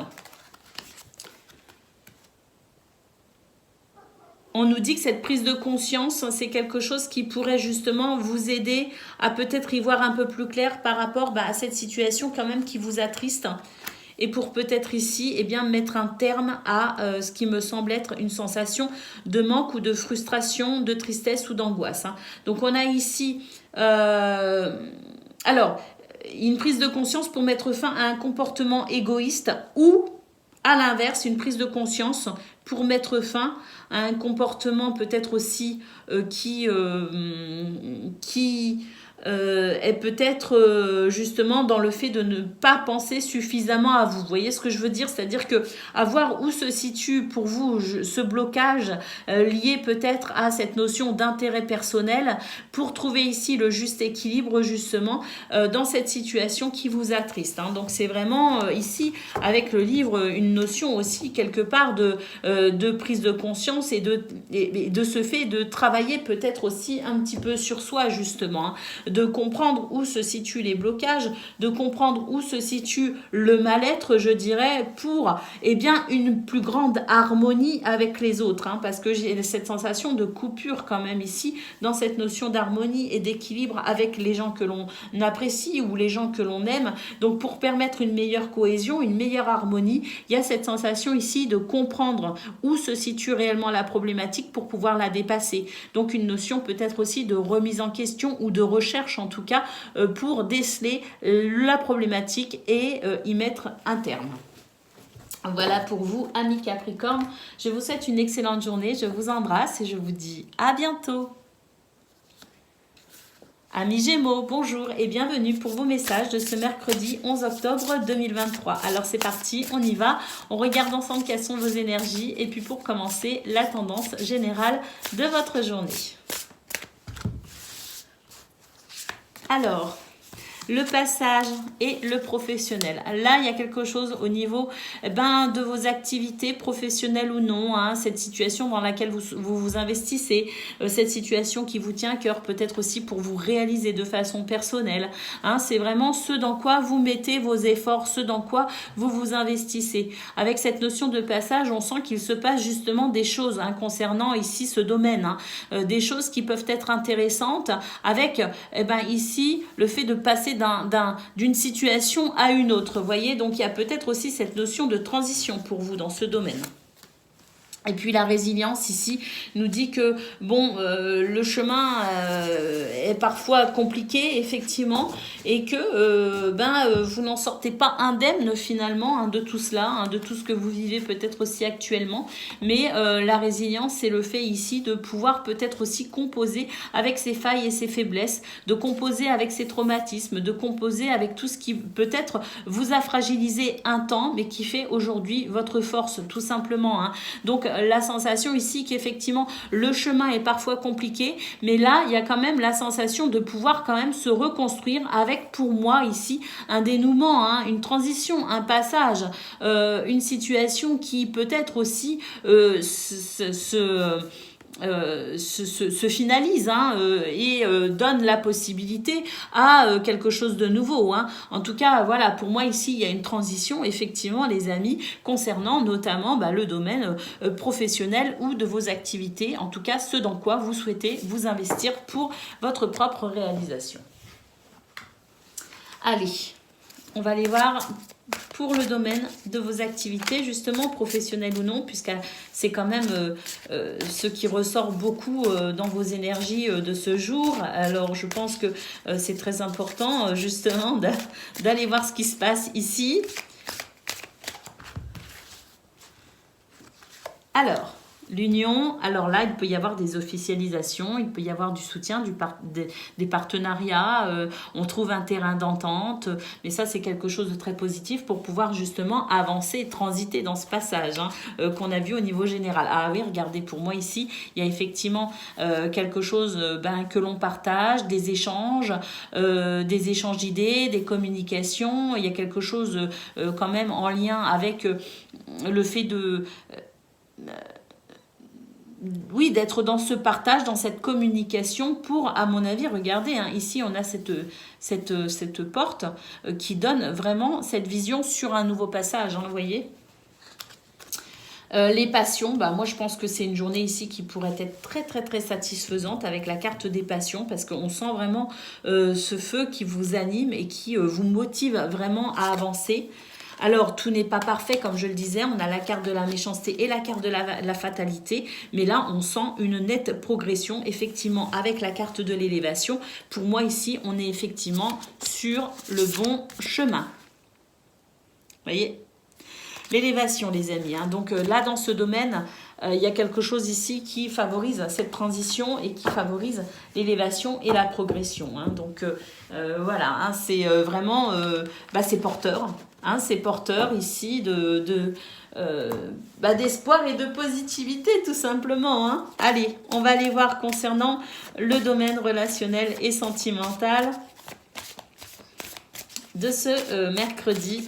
On nous dit que cette prise de conscience, c'est quelque chose qui pourrait justement vous aider à peut-être y voir un peu plus clair par rapport à cette situation quand même qui vous attriste. Et pour peut-être ici, eh bien, mettre un terme à ce qui me semble être une sensation de manque ou de frustration, de tristesse ou d'angoisse, hein. Donc on a ici... alors, une prise de conscience pour mettre fin à un comportement égoïste ou, à l'inverse, une prise de conscience pour mettre fin à un comportement peut-être aussi qui est peut-être justement dans le fait de ne pas penser suffisamment à vous. Vous voyez ce que je veux dire? C'est-à-dire que à voir où se situe pour vous ce blocage lié peut-être à cette notion d'intérêt personnel pour trouver ici le juste équilibre justement dans cette situation qui vous attriste, hein. Donc c'est vraiment ici avec le livre une notion aussi quelque part de prise de conscience et de ce fait de travailler peut-être aussi un petit peu sur soi justement, hein, de comprendre où se situent les blocages, de comprendre où se situe le mal-être, je dirais, pour une plus grande harmonie avec les autres, hein, parce que j'ai cette sensation de coupure quand même ici, dans cette notion d'harmonie et d'équilibre avec les gens que l'on apprécie ou les gens que l'on aime. Donc pour permettre une meilleure cohésion, une meilleure harmonie, il y a cette sensation ici de comprendre où se situe réellement la problématique pour pouvoir la dépasser. Donc une notion peut-être aussi de remise en question ou de recherche en tout cas pour déceler la problématique et y mettre un terme. Voilà pour vous, amis Capricorne. Je vous souhaite une excellente journée, je vous embrasse et je vous dis à bientôt. Amis Gémeaux, bonjour et bienvenue pour vos messages de ce mercredi 11 octobre 2023. Alors c'est parti, on y va. On regarde ensemble quelles sont vos énergies et puis pour commencer, la tendance générale de votre journée. Alors, le passage et le professionnel. Là, il y a quelque chose au niveau de vos activités professionnelles ou non, hein, cette situation dans laquelle vous investissez, cette situation qui vous tient à cœur, peut-être aussi pour vous réaliser de façon personnelle. Hein, c'est vraiment ce dans quoi vous mettez vos efforts, ce dans quoi vous vous investissez. Avec cette notion de passage, on sent qu'il se passe justement des choses hein, concernant ici ce domaine, hein, des choses qui peuvent être intéressantes avec ici le fait de passer d'une situation à une autre. Vous voyez, donc il y a peut-être aussi cette notion de transition pour vous dans ce domaine. Et puis la résilience ici nous dit que le chemin est parfois compliqué effectivement et que vous n'en sortez pas indemne finalement hein, de tout cela, hein, de tout ce que vous vivez peut-être aussi actuellement. Mais la résilience c'est le fait ici de pouvoir peut-être aussi composer avec ses failles et ses faiblesses, de composer avec ses traumatismes, de composer avec tout ce qui peut-être vous a fragilisé un temps mais qui fait aujourd'hui votre force tout simplement. Hein. Donc la sensation ici qu'effectivement le chemin est parfois compliqué, mais là il y a quand même la sensation de pouvoir quand même se reconstruire avec pour moi ici un dénouement, hein, une transition, un passage, une situation qui peut-être aussi se finalise hein, et donne la possibilité à quelque chose de nouveau. Hein. En tout cas, voilà, pour moi ici, il y a une transition, effectivement, les amis, concernant notamment le domaine professionnel ou de vos activités, en tout cas, ce dans quoi vous souhaitez vous investir pour votre propre réalisation. Allez, on va aller voir pour le domaine de vos activités, justement, professionnelles ou non, puisque c'est quand même ce qui ressort beaucoup dans vos énergies de ce jour. Alors, je pense que c'est très important, justement, d'aller voir ce qui se passe ici. Alors, l'union, alors là, il peut y avoir des officialisations, il peut y avoir du soutien, des partenariats, on trouve un terrain d'entente, mais ça, c'est quelque chose de très positif pour pouvoir justement avancer et transiter dans ce passage hein, qu'on a vu au niveau général. Ah oui, regardez, pour moi ici, il y a effectivement quelque chose que l'on partage, des échanges d'idées, des communications, il y a quelque chose quand même en lien avec le fait de... oui, d'être dans ce partage, dans cette communication pour, à mon avis, regardez, hein, ici on a cette porte qui donne vraiment cette vision sur un nouveau passage, hein, vous voyez. Les passions, moi je pense que c'est une journée ici qui pourrait être très très très satisfaisante avec la carte des passions parce qu'on sent vraiment ce feu qui vous anime et qui vous motive vraiment à avancer. Alors, tout n'est pas parfait, comme je le disais. On a la carte de la méchanceté et la carte de la fatalité. Mais là, on sent une nette progression, effectivement, avec la carte de l'élévation. Pour moi, ici, on est effectivement sur le bon chemin. Vous voyez ? L'élévation, les amis. Hein. Donc là, dans ce domaine, il y a quelque chose ici qui favorise cette transition et qui favorise l'élévation et la progression. Hein. Donc voilà, hein, c'est vraiment, c'est porteur. Hein, c'est porteur ici d'espoir et de positivité, tout simplement. Hein. Allez, on va aller voir concernant le domaine relationnel et sentimental de ce mercredi.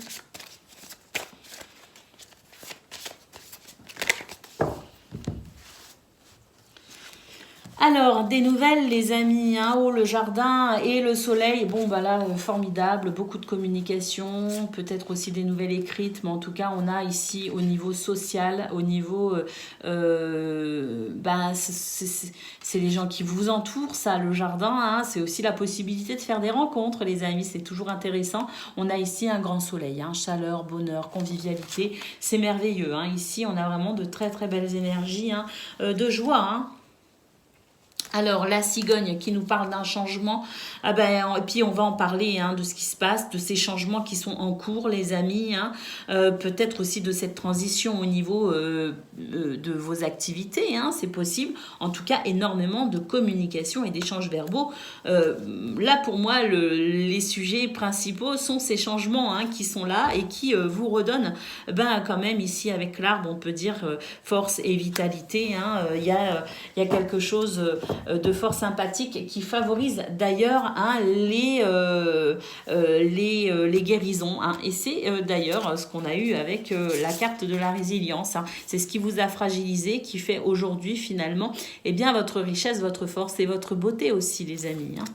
Alors, des nouvelles, les amis, hein, oh, le jardin et le soleil, là, formidable, beaucoup de communication, peut-être aussi des nouvelles écrites, mais en tout cas, on a ici au niveau social, au niveau, c'est les gens qui vous entourent, ça, le jardin, hein, c'est aussi la possibilité de faire des rencontres, les amis, c'est toujours intéressant. On a ici un grand soleil, hein, chaleur, bonheur, convivialité, c'est merveilleux. Hein, ici, on a vraiment de très très belles énergies, hein, de joie, hein. Alors, la cigogne qui nous parle d'un changement, et puis on va en parler hein, de ce qui se passe, de ces changements qui sont en cours, les amis, hein, peut-être aussi de cette transition au niveau de vos activités, hein, c'est possible. En tout cas, énormément de communication et d'échanges verbaux. Là, pour moi, les sujets principaux sont ces changements hein, qui sont là et qui vous redonnent, quand même, ici, avec l'arbre, on peut dire force et vitalité. Hein, y a quelque chose de force sympathique qui favorise d'ailleurs hein, les guérisons. Hein. Et c'est d'ailleurs ce qu'on a eu avec la carte de la résilience. Hein. C'est ce qui vous a fragilisé, qui fait aujourd'hui finalement eh bien, votre richesse, votre force et votre beauté aussi, les amis. Hein.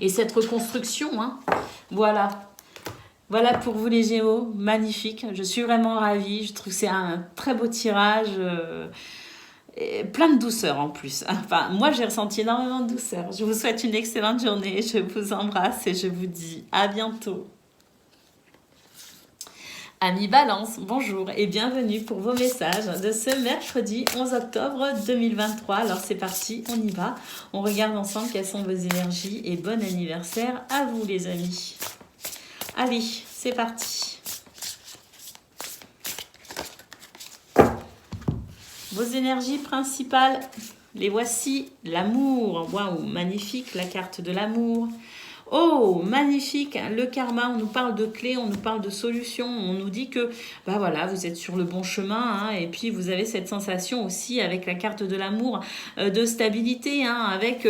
Et cette reconstruction, hein, voilà. Voilà pour vous les Gémeaux, magnifique. Je suis vraiment ravie. Je trouve que c'est un très beau tirage. Et plein de douceur en plus. Enfin, moi, j'ai ressenti énormément de douceur. Je vous souhaite une excellente journée. Je vous embrasse et je vous dis à bientôt. Amis Balance, bonjour et bienvenue pour vos messages de ce mercredi 11 octobre 2023. Alors c'est parti, on y va. On regarde ensemble quelles sont vos énergies et bon anniversaire à vous les amis. Allez, c'est parti. Vos énergies principales, les voici. L'amour, waouh, magnifique, la carte de l'amour. Oh, magnifique, le karma, on nous parle de clés, on nous parle de solutions, on nous dit que bah voilà, vous êtes sur le bon chemin hein, et puis vous avez cette sensation aussi avec la carte de l'amour de stabilité, hein, avec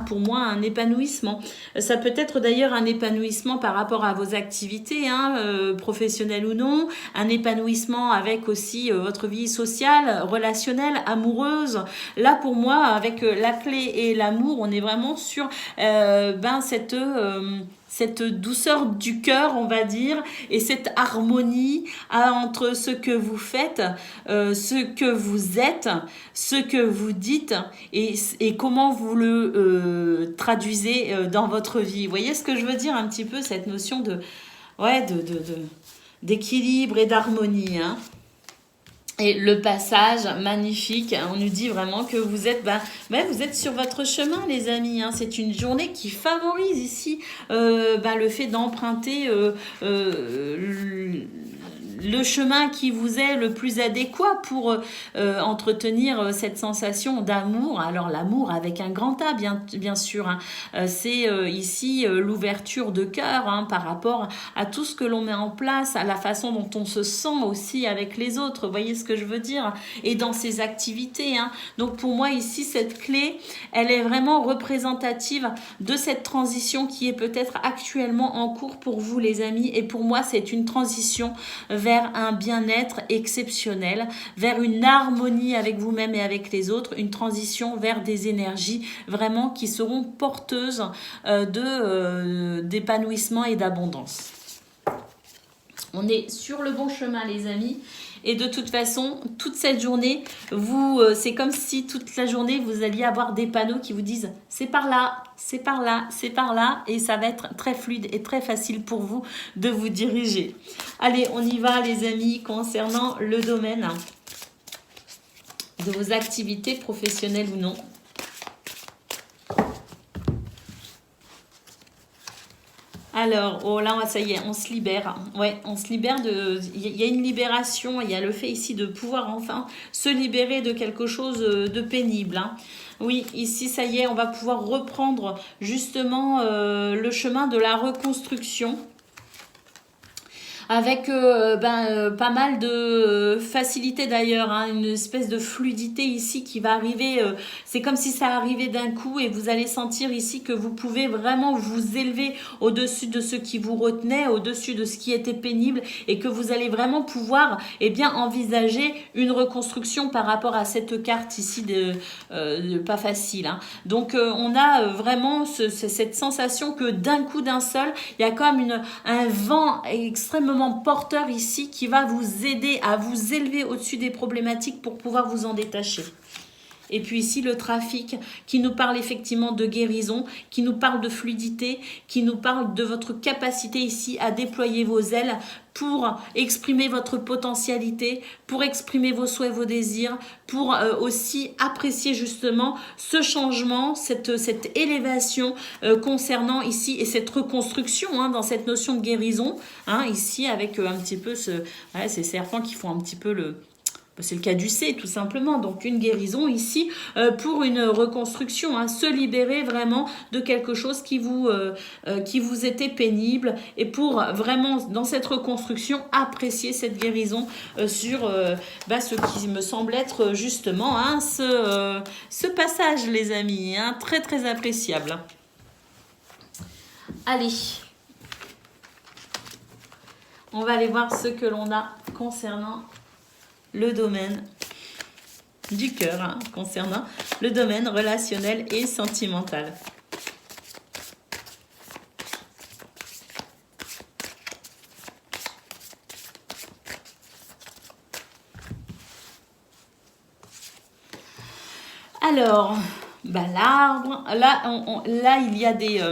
pour moi un épanouissement. Ça peut être d'ailleurs un épanouissement par rapport à vos activités, hein, professionnelles ou non, un épanouissement avec aussi votre vie sociale, relationnelle, amoureuse. Là pour moi, avec la clé et l'amour, on est vraiment sur cette douceur du cœur, on va dire, et cette harmonie entre ce que vous faites, ce que vous êtes, ce que vous dites et comment vous le traduisez dans votre vie. Vous voyez ce que je veux dire un petit peu, cette notion d'équilibre et d'harmonie, hein. Et le passage magnifique, on nous dit vraiment que vous êtes, vous êtes sur votre chemin, les amis. Hein. C'est une journée qui favorise ici le fait d'emprunter le chemin qui vous est le plus adéquat pour entretenir cette sensation d'amour. Alors l'amour avec un grand A, bien sûr. Hein. C'est ici l'ouverture de cœur hein, par rapport à tout ce que l'on met en place, à la façon dont on se sent aussi avec les autres. Vous voyez ce que je veux dire? Et dans ses activités. Hein. Donc pour moi ici, cette clé, elle est vraiment représentative de cette transition qui est peut-être actuellement en cours pour vous les amis. Et pour moi, c'est une transition vers un bien-être exceptionnel, vers une harmonie avec vous-même et avec les autres, une transition vers des énergies vraiment qui seront porteuses d'épanouissement et d'abondance. On est sur le bon chemin les amis. Et de toute façon, toute cette journée, c'est comme si toute la journée, vous alliez avoir des panneaux qui vous disent « c'est par là, c'est par là, c'est par là » et ça va être très fluide et très facile pour vous de vous diriger. Allez, on y va les amis concernant le domaine de vos activités professionnelles ou non. Alors, oh là, ça y est, on se libère. Ouais, on se libère de... Il y a une libération, il y a le fait ici de pouvoir enfin se libérer de quelque chose de pénible. Hein. Oui, ici, ça y est, on va pouvoir reprendre justement le chemin de la reconstruction. Avec pas mal de facilité d'ailleurs, hein, une espèce de fluidité ici qui va arriver, c'est comme si ça arrivait d'un coup et vous allez sentir ici que vous pouvez vraiment vous élever au-dessus de ce qui vous retenait, au-dessus de ce qui était pénible et que vous allez vraiment pouvoir envisager une reconstruction par rapport à cette carte ici de pas facile. Hein. Donc on a vraiment cette sensation que d'un coup d'un seul, il y a comme un vent extrêmement porteur ici qui va vous aider à vous élever au-dessus des problématiques pour pouvoir vous en détacher. Et puis ici, le trafic qui nous parle effectivement de guérison, qui nous parle de fluidité, qui nous parle de votre capacité ici à déployer vos ailes pour exprimer votre potentialité, pour exprimer vos souhaits, vos désirs, pour aussi apprécier justement ce changement, cette élévation concernant ici et cette reconstruction hein, dans cette notion de guérison. Hein, ici avec un petit peu ces serpents qui font un petit peu c'est le caducée tout simplement, donc une guérison ici pour une reconstruction, hein, se libérer vraiment de quelque chose qui vous était pénible et pour vraiment dans cette reconstruction apprécier cette guérison sur ce qui me semble être justement hein, ce passage les amis, hein, très très appréciable. Allez, on va aller voir ce que l'on a concernant le domaine du cœur, hein, concernant le domaine relationnel et sentimental. Alors, l'arbre, là, il y a des...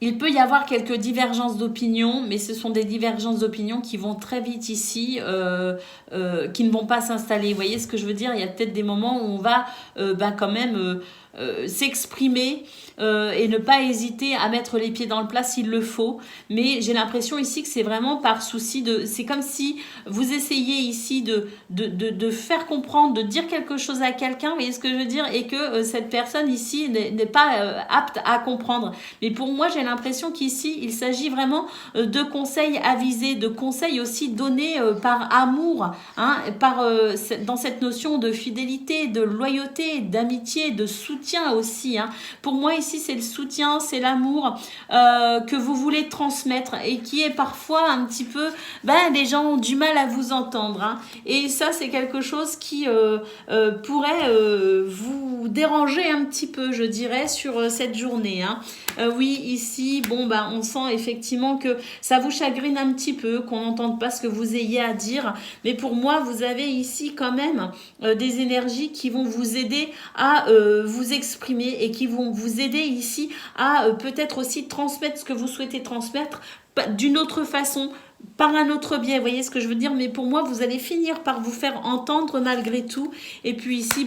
il peut y avoir quelques divergences d'opinion, mais ce sont des divergences d'opinion qui vont très vite ici, qui ne vont pas s'installer. Vous voyez ce que je veux dire? Il y a peut-être des moments où on va quand même s'exprimer et ne pas hésiter à mettre les pieds dans le plat s'il le faut. Mais j'ai l'impression ici que c'est vraiment par souci de... C'est comme si vous essayez ici de faire comprendre, de dire quelque chose à quelqu'un, vous voyez ce que je veux dire? Et que cette personne ici n'est pas apte à comprendre. Mais pour moi, j'ai l'impression qu'ici, il s'agit vraiment de conseils avisés, de conseils aussi donnés par amour, hein, dans cette notion de fidélité, de loyauté, d'amitié, de soutien aussi. Hein. Pour moi, ici, c'est le soutien, c'est l'amour que vous voulez transmettre et qui est parfois un petit peu... les gens ont du mal à vous entendre. Hein. Et ça, c'est quelque chose qui pourrait vous déranger un petit peu, je dirais, sur cette journée. Hein. Oui, ici, on sent effectivement que ça vous chagrine un petit peu, qu'on n'entende pas ce que vous ayez à dire. Mais pour moi, vous avez ici quand même des énergies qui vont vous aider à vous exprimer et qui vont vous aider ici à peut-être aussi transmettre ce que vous souhaitez transmettre d'une autre façon, par un autre biais, vous voyez ce que je veux dire? Mais pour moi, vous allez finir par vous faire entendre malgré tout. Et puis ici,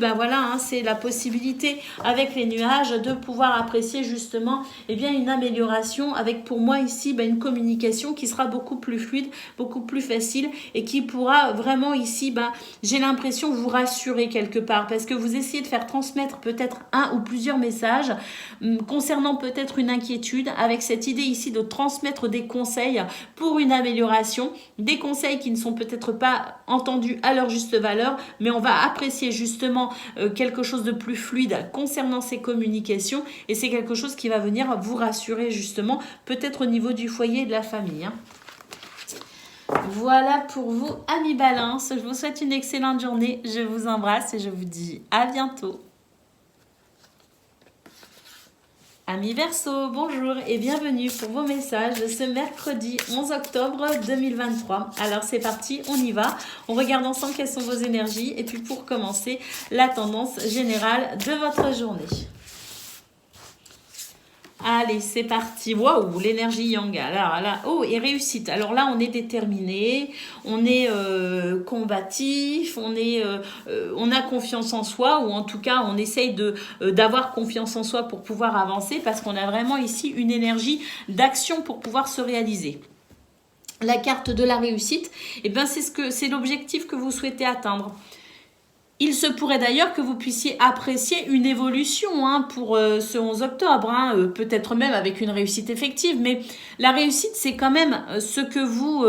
c'est la possibilité avec les nuages de pouvoir apprécier justement une amélioration avec pour moi ici une communication qui sera beaucoup plus fluide, beaucoup plus facile et qui pourra vraiment ici, j'ai l'impression vous rassurer quelque part parce que vous essayez de faire transmettre peut-être un ou plusieurs messages concernant peut-être une inquiétude avec cette idée ici de transmettre des conseils pour une amélioration, des conseils qui ne sont peut-être pas entendus à leur juste valeur, mais on va apprécier justement quelque chose de plus fluide concernant ces communications et c'est quelque chose qui va venir vous rassurer justement, peut-être au niveau du foyer et de la famille. Hein. Voilà pour vous, amis Balance. Je vous souhaite une excellente journée. Je vous embrasse et je vous dis à bientôt. Amis Verseau, bonjour et bienvenue pour vos messages de ce mercredi 11 octobre 2023. Alors c'est parti, on y va. On regarde ensemble quelles sont vos énergies et puis pour commencer, la tendance générale de votre journée. Allez, c'est parti. Waouh, l'énergie yang. Alors là, et réussite. Alors là, on est déterminé, on est combatif, on a confiance en soi, ou en tout cas, on essaye d'avoir confiance en soi pour pouvoir avancer, parce qu'on a vraiment ici une énergie d'action pour pouvoir se réaliser. La carte de la réussite, c'est l'objectif que vous souhaitez atteindre. Il se pourrait d'ailleurs que vous puissiez apprécier une évolution pour ce 11 octobre, peut-être même avec une réussite effective, mais la réussite, c'est quand même ce que vous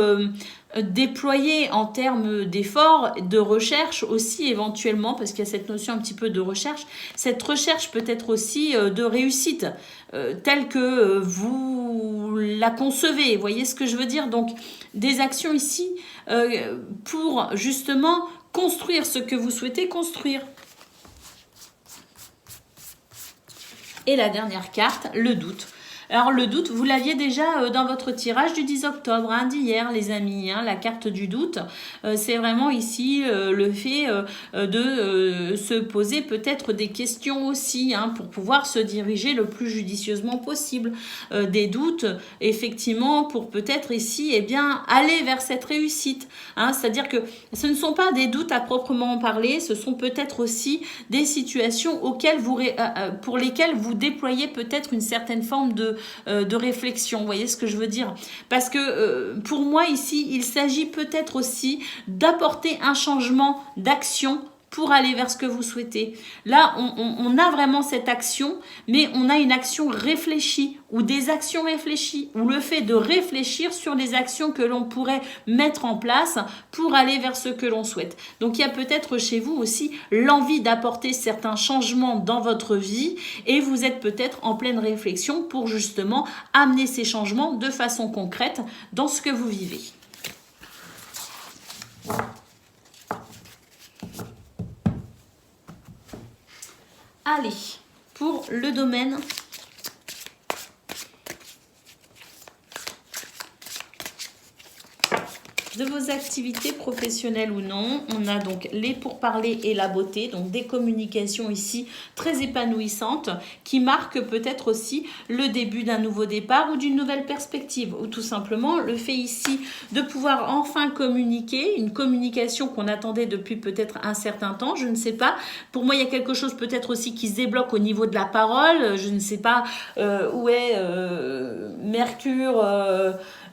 déployez en termes d'efforts, de recherche aussi éventuellement, parce qu'il y a cette notion un petit peu de recherche. Cette recherche peut être aussi de réussite, telle que vous la concevez, vous voyez ce que je veux dire? Donc, des actions ici pour justement construire ce que vous souhaitez construire. Et la dernière carte, le doute. Alors le doute, vous l'aviez déjà dans votre tirage du 10 octobre, d'hier les amis, la carte du doute. C'est vraiment ici le fait de se poser peut-être des questions aussi pour pouvoir se diriger le plus judicieusement possible. Des doutes, effectivement, pour peut-être ici aller vers cette réussite. C'est-à-dire que ce ne sont pas des doutes à proprement parler, ce sont peut-être aussi des situations pour lesquelles vous déployez peut-être une certaine forme de de réflexion. Vous voyez ce que je veux dire? Parce que pour moi ici, il s'agit peut-être aussi d'apporter un changement d'action pour aller vers ce que vous souhaitez. Là, on a vraiment cette action, mais on a une action réfléchie ou des actions réfléchies, ou le fait de réfléchir sur les actions que l'on pourrait mettre en place pour aller vers ce que l'on souhaite. Donc, il y a peut-être chez vous aussi l'envie d'apporter certains changements dans votre vie et vous êtes peut-être en pleine réflexion pour justement amener ces changements de façon concrète dans ce que vous vivez. Allez, pour le domaine de vos activités professionnelles ou non, on a donc les pourparlers et la beauté, donc des communications ici très épanouissantes qui marquent peut-être aussi le début d'un nouveau départ ou d'une nouvelle perspective, ou tout simplement le fait ici de pouvoir enfin communiquer, une communication qu'on attendait depuis peut-être un certain temps, je ne sais pas. Pour moi, il y a quelque chose peut-être aussi qui se débloque au niveau de la parole, je ne sais pas où est Mercure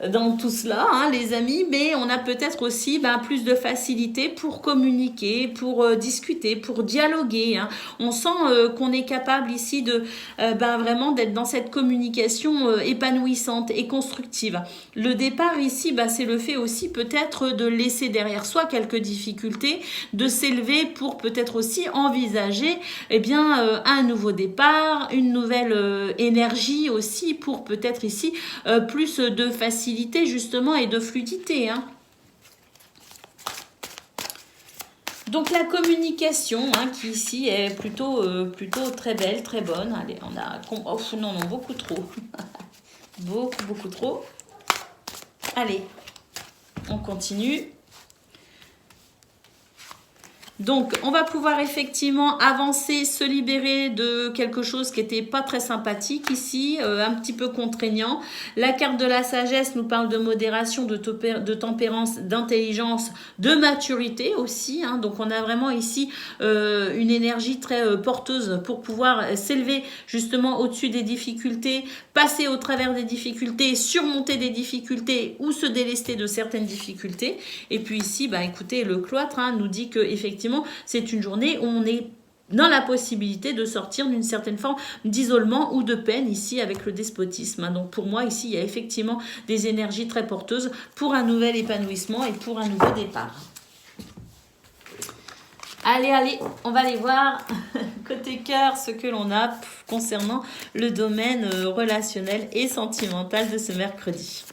dans tout cela, hein, les amis, mais on a peut-être aussi plus de facilité pour communiquer, pour discuter, pour dialoguer. Hein. On sent qu'on est capable ici de vraiment d'être dans cette communication épanouissante et constructive. Le départ ici, c'est le fait aussi peut-être de laisser derrière soi quelques difficultés, de s'élever pour peut-être aussi envisager un nouveau départ, une nouvelle énergie aussi pour peut-être ici plus de facilité justement et de fluidité. Hein. Donc la communication qui ici est plutôt très belle, très bonne. Allez, on a... Oh, non, beaucoup trop. beaucoup trop. Allez, on continue. Donc, on va pouvoir effectivement avancer, se libérer de quelque chose qui n'était pas très sympathique ici, un petit peu contraignant. La carte de la sagesse nous parle de modération, de tempérance, d'intelligence, de maturité aussi. Hein. Donc, on a vraiment ici une énergie très porteuse pour pouvoir s'élever justement au-dessus des difficultés, passer au travers des difficultés, surmonter des difficultés ou se délester de certaines difficultés. Et puis ici, écoutez, le cloître nous dit que effectivement, c'est une journée où on est dans la possibilité de sortir d'une certaine forme d'isolement ou de peine ici avec le despotisme. Donc pour moi ici il y a effectivement des énergies très porteuses pour un nouvel épanouissement et pour un nouveau départ. Allez, on va aller voir côté cœur ce que l'on a concernant le domaine relationnel et sentimental de ce mercredi.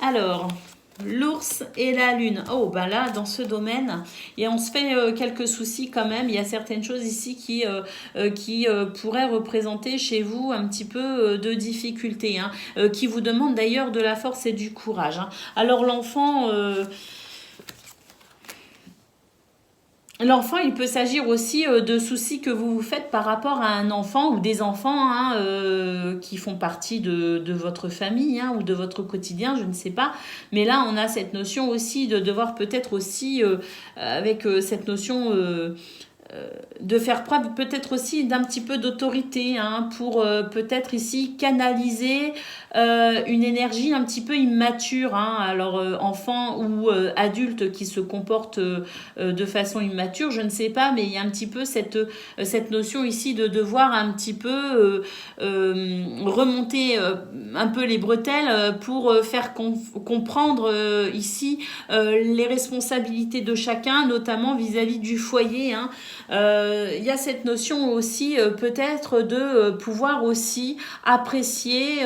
Alors, l'ours et la lune. Oh, là, dans ce domaine, et on se fait quelques soucis quand même. Il y a certaines choses ici qui pourraient représenter chez vous un petit peu de difficulté, qui vous demandent d'ailleurs de la force et du courage. Hein. Alors, l'enfant... L'enfant, il peut s'agir aussi de soucis que vous vous faites par rapport à un enfant ou des enfants qui font partie de votre famille ou de votre quotidien, je ne sais pas. Mais là, on a cette notion aussi de devoir peut-être aussi, avec cette notion de faire preuve peut-être aussi d'un petit peu d'autorité pour peut-être ici canaliser une énergie un petit peu immature, alors enfant ou adulte qui se comporte de façon immature, je ne sais pas, mais il y a un petit peu cette notion ici de devoir un petit peu remonter un peu les bretelles pour faire comprendre ici les responsabilités de chacun, notamment vis-à-vis du foyer. Il y a cette notion aussi peut-être de pouvoir aussi apprécier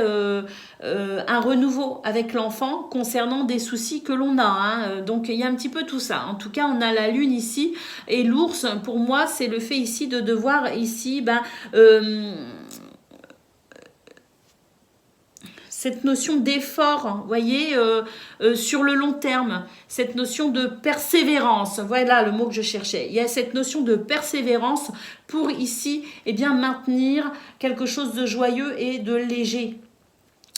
un renouveau avec l'enfant concernant des soucis que l'on a. Donc il y a un petit peu tout ça. En tout cas, on a la lune ici et l'ours, pour moi, c'est le fait ici de devoir ici... cette notion d'effort, voyez, sur le long terme, cette notion de persévérance, voilà le mot que je cherchais. Il y a cette notion de persévérance pour ici, maintenir quelque chose de joyeux et de léger.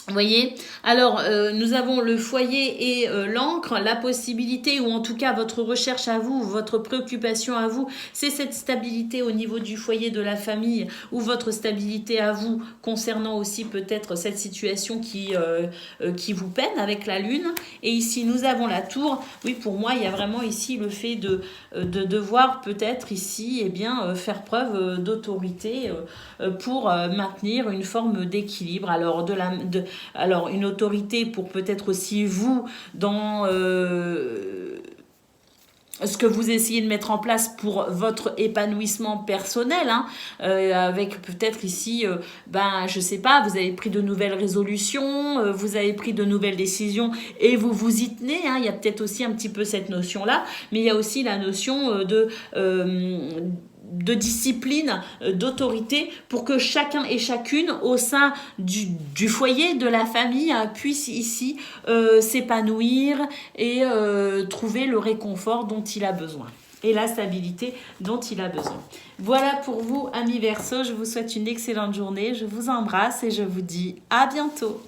Vous voyez, alors nous avons le foyer et l'encre, la possibilité, ou en tout cas votre recherche à vous, votre préoccupation à vous, c'est cette stabilité au niveau du foyer de la famille, ou votre stabilité à vous concernant aussi peut-être cette situation qui vous peine avec la lune. Et ici nous avons la tour. Oui, pour moi il y a vraiment ici le fait de devoir peut-être ici faire preuve d'autorité pour maintenir une forme d'équilibre. Alors, une autorité pour peut-être aussi vous, dans ce que vous essayez de mettre en place pour votre épanouissement personnel, hein, avec peut-être ici, je sais pas, vous avez pris de nouvelles résolutions, vous avez pris de nouvelles décisions et vous vous y tenez, hein, il y a peut-être aussi un petit peu cette notion-là, mais il y a aussi la notion de discipline, d'autorité, pour que chacun et chacune au sein du foyer, de la famille, puisse ici s'épanouir et trouver le réconfort dont il a besoin et la stabilité dont il a besoin. Voilà pour vous, amis Verseaux, je vous souhaite une excellente journée, je vous embrasse et je vous dis à bientôt.